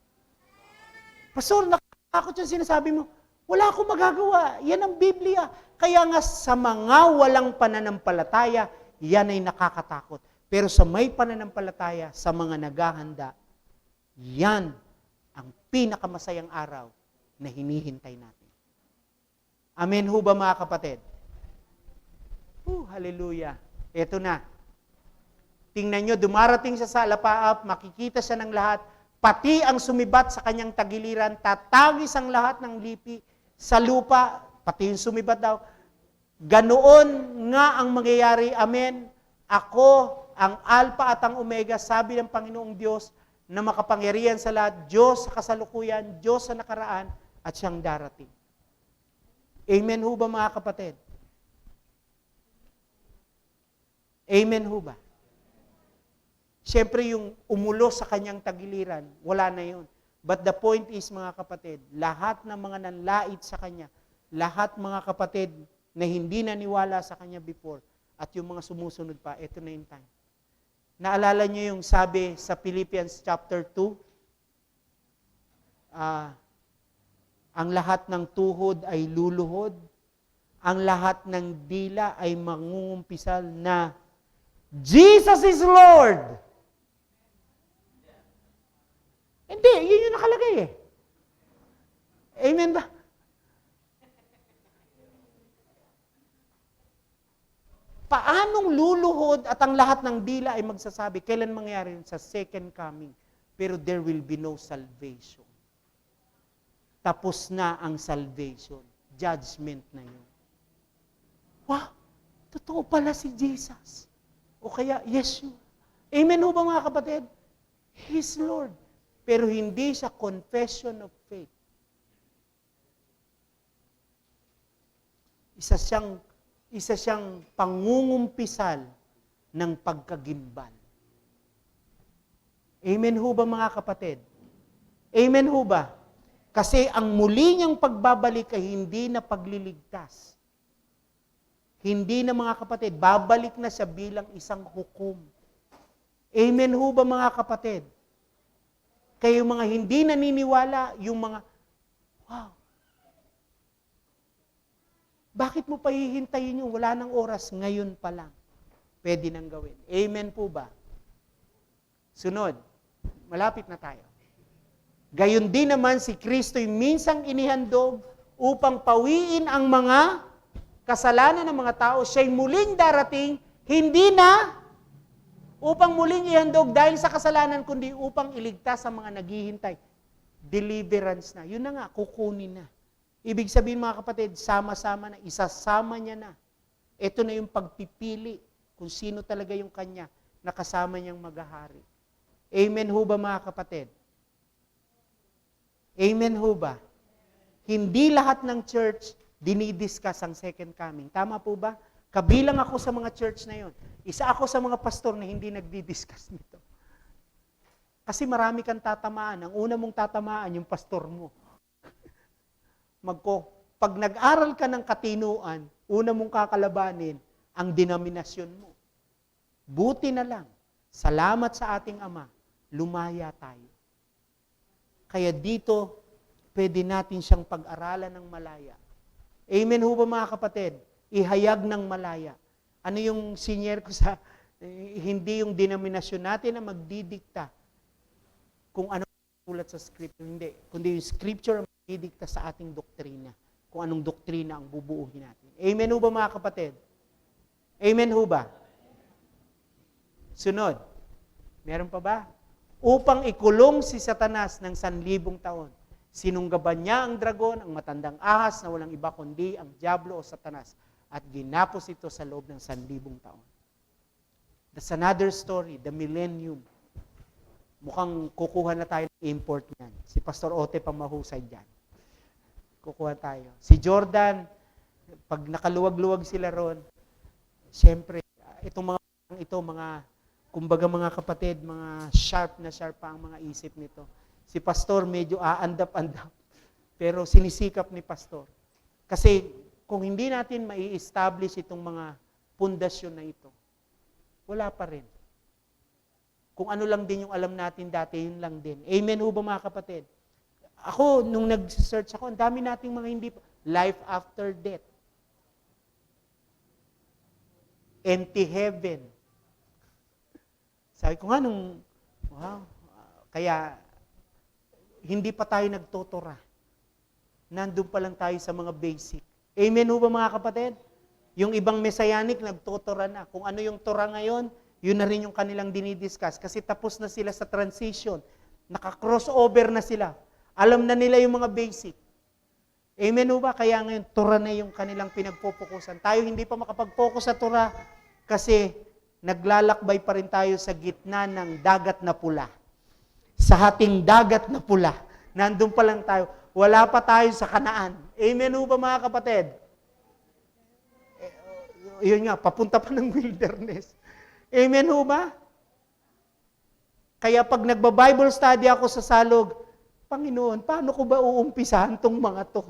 Pastor, nakakatakot yung sinasabi mo. Wala akong magagawa. Yan ang Biblia. Kaya nga sa mga walang pananampalataya, yan ay nakakatakot. Pero sa may pananampalataya, sa mga naghahanda, yan ang pinakamasayang araw na hinihintay natin. Amen ho ba mga kapatid? Hallelujah. Ito na. Tingnan nyo, dumarating siya sa alapaap, makikita siya ng lahat, pati ang sumibat sa kanyang tagiliran, tatagis ang lahat ng lipi sa lupa, pati yung sumibat daw. Ganoon nga ang mangyayari. Amen. Ako, ang Alpha at ang Omega, sabi ng Panginoong Diyos, na makapangyarihan sa lahat, Diyos sa kasalukuyan, Diyos sa nakaraan, at siyang darating. Amen ho ba mga kapatid? Amen ho ba? Siyempre yung umulo sa kanyang tagiliran, wala na yun. But the point is mga kapatid, lahat ng mga nanlait sa kanya, lahat mga kapatid na hindi naniwala sa kanya before, at yung mga sumusunod pa, ito na yung time. Naalala niyo yung sabi sa Philippians chapter 2? ah, ang lahat ng tuhod ay luluhod, ang lahat ng dila ay mangungumpisal na Jesus is Lord. Hindi, yun yung nakalagay eh. Amen ba? Paanong luluhod at ang lahat ng dila ay magsasabi, kailan mangyari yun? Sa second coming. Pero there will be no salvation. Tapos na ang salvation. Judgment na yun. Wow! Totoo pala si Jesus. O kaya, Yeshua. Amen ho ba mga kapatid? He is Lord. Pero hindi siya confession of faith. Isa siyang pangungumpisal ng pagkagimbal. Amen ho ba mga kapatid? Amen ho ba? Kasi ang muli niyang pagbabalik ay hindi na pagliligtas. Hindi na mga kapatid, babalik na siya bilang isang hukom. Amen ho ba mga kapatid? Kaya yung mga hindi naniniwala, yung mga, wow, bakit mo pa hihintayin yung wala ng oras, ngayon pa lang? Pwede nang gawin. Amen po ba? Sunod, malapit na tayo. Gayon din naman si Kristo'y minsang inihandog upang pawiin ang mga kasalanan ng mga tao. Siya'y muling darating, hindi na upang muling ihandog dahil sa kasalanan, kundi upang iligtas ang mga naghihintay. Deliverance na. Yun na nga, kukunin na. Ibig sabihin mga kapatid, sama-sama na, isasama niya na. Ito na yung pagpipili kung sino talaga yung kanya na kasama niyang maghahari. Amen ho ba mga kapatid? Amen ho ba? Hindi lahat ng church dinidiscuss ang second coming. Tama po ba? Kabilang ako sa mga church na yon. Isa ako sa mga pastor na hindi nagdi-discuss nito. Kasi marami kang tatamaan. Ang una mong tatamaan, yung pastor mo. Pag nag-aral ka ng katinuan, una mong kakalabanin ang denominasyon mo. Buti na lang, salamat sa ating Ama, lumaya tayo. Kaya dito, pwede natin siyang pag-aralan ng malaya. Amen ho ba mga kapatid? Ihayag ng malaya. Ano yung senior ko sa, hindi yung denominasyon natin na magdidikta kung ano ulat sa scripture, hindi. Kundi yung scripture ang magdidikta sa ating doktrina. Kung anong doktrina ang bubuuhin natin. Amen ho ba mga kapatid? Amen ho ba? Sunod. Meron pa ba? Upang ikulong si Satanas ng 1,000 taon. Sinunggaban niya ang dragon, ang matandang ahas na walang iba kundi ang Diablo o Satanas at ginapos ito sa loob ng 1,000 taon. That's another story, the millennium. Mukhang kukuha na tayo ng import niyan. Si Pastor Ote pa mahusay dyan. Kukuha tayo. Si Jordan, pag nakaluwag-luwag sila ron, siyempre, itong mga kumbaga mga kapatid, mga sharp pa ang mga isip nito. Si Pastor medyo aandap-andap, pero sinisikap ni Pastor. Kasi kung hindi natin mai-establish itong mga pundasyon na ito, wala pa rin. Kung ano lang din yung alam natin dati, yun lang din. Amen ho ba mga kapatid? Ako, nung nag-search ako, ang dami nating mga hindi, life after death. Empty heaven. Sabi ko nga nung, wow, kaya hindi pa tayo nagtutura. Nandun pa lang tayo sa mga basic. Amen ho ba mga kapatid? Yung ibang messianic, nagtutura na. Kung ano yung tura ngayon, yun na rin yung kanilang dinidiscuss. Kasi tapos na sila sa transition. Naka-crossover na sila. Alam na nila yung mga basic. Amen ho ba? Kaya ngayon, tura na yung kanilang pinagpupukusan. Tayo hindi pa makapag-focus sa tura kasi naglalakbay pa rin tayo sa gitna ng dagat na pula. Sa hating dagat na pula. Nandun pa lang tayo. Wala pa tayo sa Kanaan. Amen ho ba mga kapatid? Yun nga, papunta pa ng wilderness. Amen ho ba? Kaya pag nagba-Bible study ako sa Salog, Panginoon, paano ko ba uumpisahan tong mga to?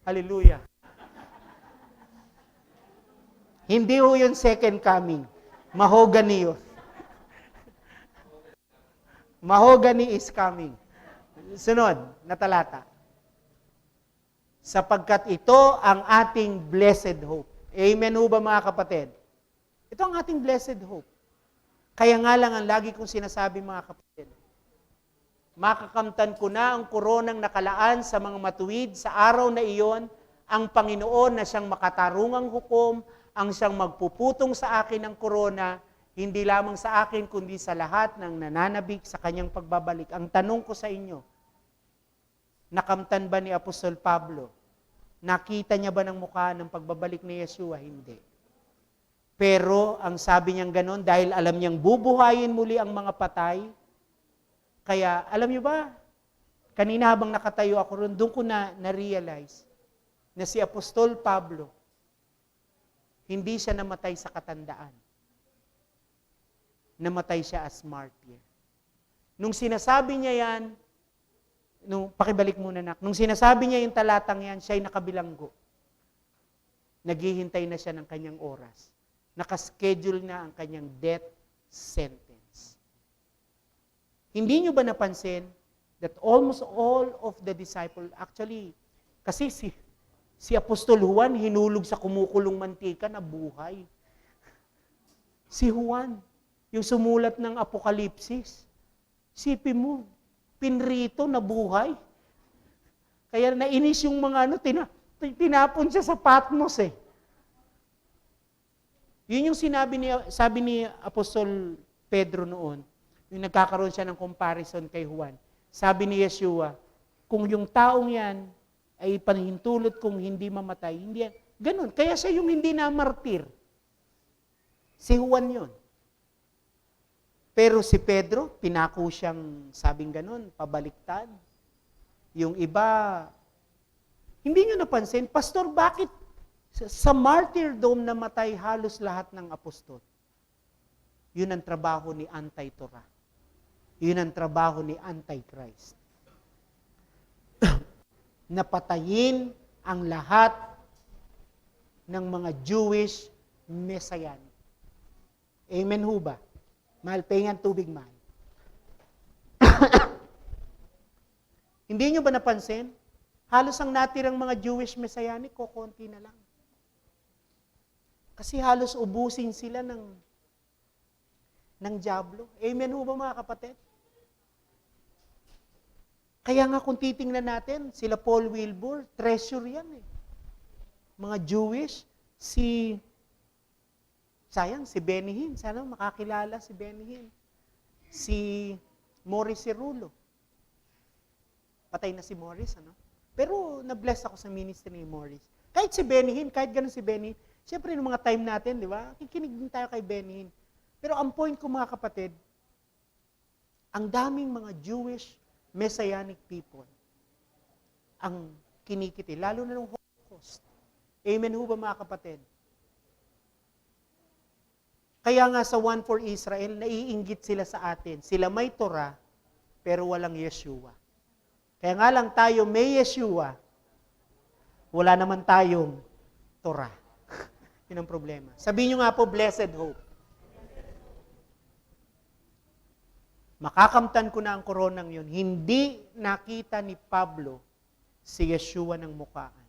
Hallelujah. Hindi ho yun second coming. Mahogany yun. Mahogany is coming. Sunod na talata. Sapagkat ito ang ating blessed hope. Amen ho ba mga kapatid? Ito ang ating blessed hope. Kaya nga lang ang lagi kong sinasabi mga kapatid, makakamtan ko na ang koronang nakalaan sa mga matuwid sa araw na iyon, ang Panginoon na siyang makatarungang hukom, ang siyang magpuputong sa akin ng korona, hindi lamang sa akin, kundi sa lahat ng nananabik sa kanyang pagbabalik. Ang tanong ko sa inyo, nakamtan ba ni Apostol Pablo? Nakita niya ba ng mukha ng pagbabalik ni Yeshua? Hindi. Pero ang sabi niyang ganon, dahil alam niyang bubuhayin muli ang mga patay, kaya alam niyo ba, kanina habang nakatayo ako ron, doon ko na-realize na si Apostol Pablo, hindi siya namatay sa katandaan. Namatay siya as martyr. Nung sinasabi niya yan, pakibalik muna nak. Nung sinasabi niya yung talatang yan, siya'y nakabilanggo. Naghihintay na siya ng kanyang oras. Nakaschedule na ang kanyang death sentence. Hindi niyo ba napansin that almost all of the disciples, actually, kasi si Apostol Juan, hinulog sa kumukulong mantika na buhay. Si Juan, yung sumulat ng Apokalipsis, sipin mo, pinrito na buhay. Kaya nainis yung mga tinapon siya sa Patmos eh. Yun yung sabi ni Apostol Pedro noon, yung nagkakaroon siya ng comparison kay Juan. Sabi ni Yeshua, kung yung taong yan ay panhintulot kung hindi mamatay, hindi yan. Ganun. Kaya siya yung hindi na martir. Si Juan yun. Pero si Pedro, pinako siyang sabing ganun, pabaliktad. Yung iba, hindi nyo napansin, Pastor, bakit sa martyrdom namatay halos lahat ng apostol? Yun ang trabaho ni Anti-Torah. Yun ang trabaho ni Antichrist. Napatayin ang lahat ng mga Jewish Messianic. Amen ho ba? Mahal, pahingan tubig, mahal. Hindi nyo ba napansin? Halos ang natirang mga Jewish Messianic, konti na lang. Kasi halos ubusin sila ng dyablo. Amen ho ba mga kapatid? Kaya nga kung titingnan natin, sila Paul Wilbur, treasure yan eh. Mga Jewish, si Benny Hinn. Sana makakilala si Benny Hinn. Si Morris Cerulo. Patay na si Morris, ano? Pero na-bless ako sa ministry ni Morris. Kahit si Benny Hinn, kahit ganun si Benny Hinn, siyempre yung mga time natin, di ba? Kikinig din tayo kay Benny Hinn. Pero ang point ko mga kapatid, ang daming mga Jewish Messianic people ang kinikiti, lalo na nung Holocaust. Amen ho ba mga kapatid? Kaya nga sa One for Israel, naiinggit sila sa atin. Sila may Torah, pero walang Yeshua. Kaya nga lang tayo may Yeshua, wala naman tayong Torah. Yun ang problema. Sabihin nyo nga po, blessed hope. Makakamtan ko na ang koronang yun. Hindi nakita ni Pablo si Yeshua ng mukhaan.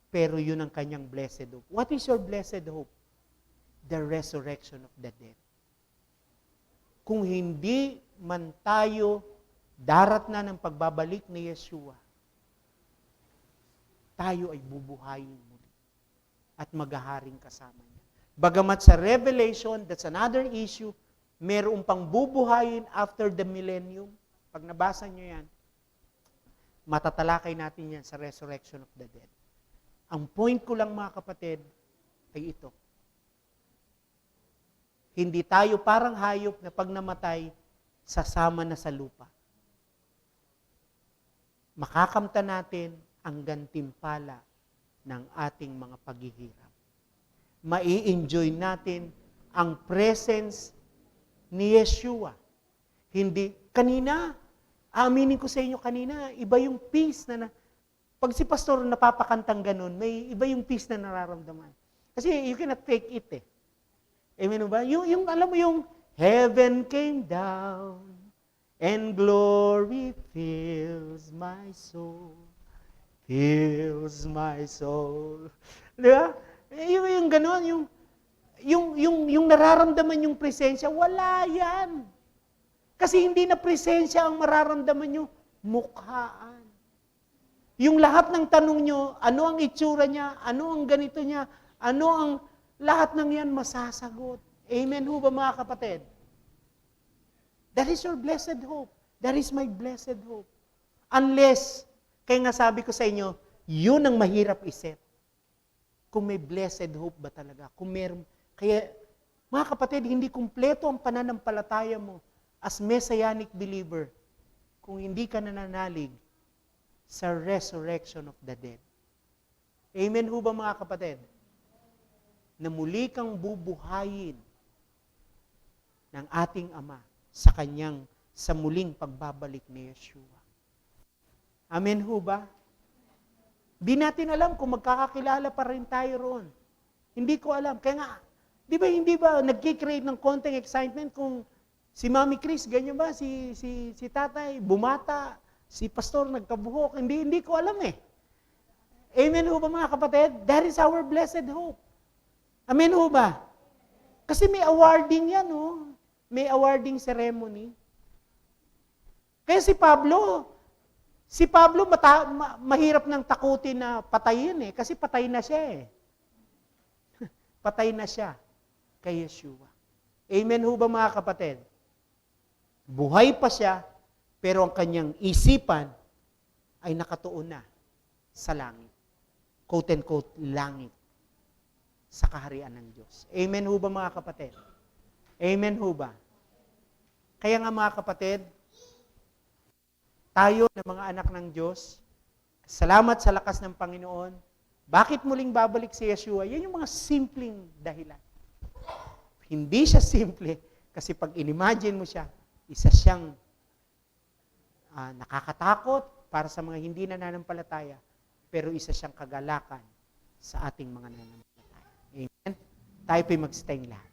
Pero yun ang kanyang blessed hope. What is your blessed hope? The resurrection of the dead. Kung hindi man tayo darat na ng pagbabalik ni Yeshua, tayo ay bubuhayin muli at maghaharing kasama niya. Bagamat sa Revelation, that's another issue, merong pang bubuhayin after the millennium. Pag nabasa nyo yan, matatalakay natin yan sa resurrection of the dead. Ang point ko lang mga kapatid ay ito. Hindi tayo parang hayop na pag namatay, sasama na sa lupa. Makakamtan natin ang gantimpala ng ating mga paghihirap. Mai-enjoy natin ang presence ni Yeshua. Hindi, kanina, aminin ko sa inyo kanina, iba yung peace pag si pastor napapakantang ganun, may iba yung peace na nararamdaman. Kasi you cannot fake it eh. Amen ba? Alam mo yung heaven came down and glory fills my soul. Fills my soul. Di ba? Yung gano'n, yung nararamdaman yung presensya, wala yan. Kasi hindi na presensya ang mararamdaman nyo, mukhaan. Yung lahat ng tanong nyo, ano ang itsura niya, ano ang ganito niya, ano ang lahat ng yan masasagot. Amen ho ba mga kapatid? That is your blessed hope. That is my blessed hope. Unless, kaya nga sabi ko sa inyo, yun ang mahirap iset. Kung may blessed hope ba talaga? Kung meron, kaya mga kapatid, hindi kumpleto ang pananampalataya mo as messianic believer kung hindi ka nananalig sa resurrection of the dead. Amen ho ba mga kapatid? Na muli kang bubuhayin ng ating Ama sa muling pagbabalik ni Yeshua. Amen ho ba? Di natin alam kung magkakakilala pa rin tayo roon. Hindi ko alam. Kaya nga, hindi ba nagkikreate ng konting excitement kung si Mami Chris, ganyan ba? Si tatay, bumata, si pastor, nagkabuhok. Hindi ko alam eh. Amen ho ba mga kapatid? That is our blessed hope. Amen ho ba? Kasi may awarding yan, oh. May awarding ceremony. Kaya si Pablo mahirap nang takutin na patayin eh. Kasi patay na siya eh. Patay na siya kay Yeshua. Amen ho ba mga kapatid? Buhay pa siya, pero ang kanyang isipan ay nakatuon na sa langit. Quote and quote, langit. Sa kaharian ng Diyos. Amen ho ba mga kapatid? Amen ho ba? Kaya nga mga kapatid, tayo na mga anak ng Diyos, salamat sa lakas ng Panginoon. Bakit muling babalik si Yeshua? Yan yung mga simpleng dahilan. Hindi siya simple kasi pag inimagine mo siya, isa siyang nakakatakot para sa mga hindi nananampalataya, pero isa siyang kagalakan sa ating mga nananampalataya. Amen? Tayo po'y mag-stand lahat.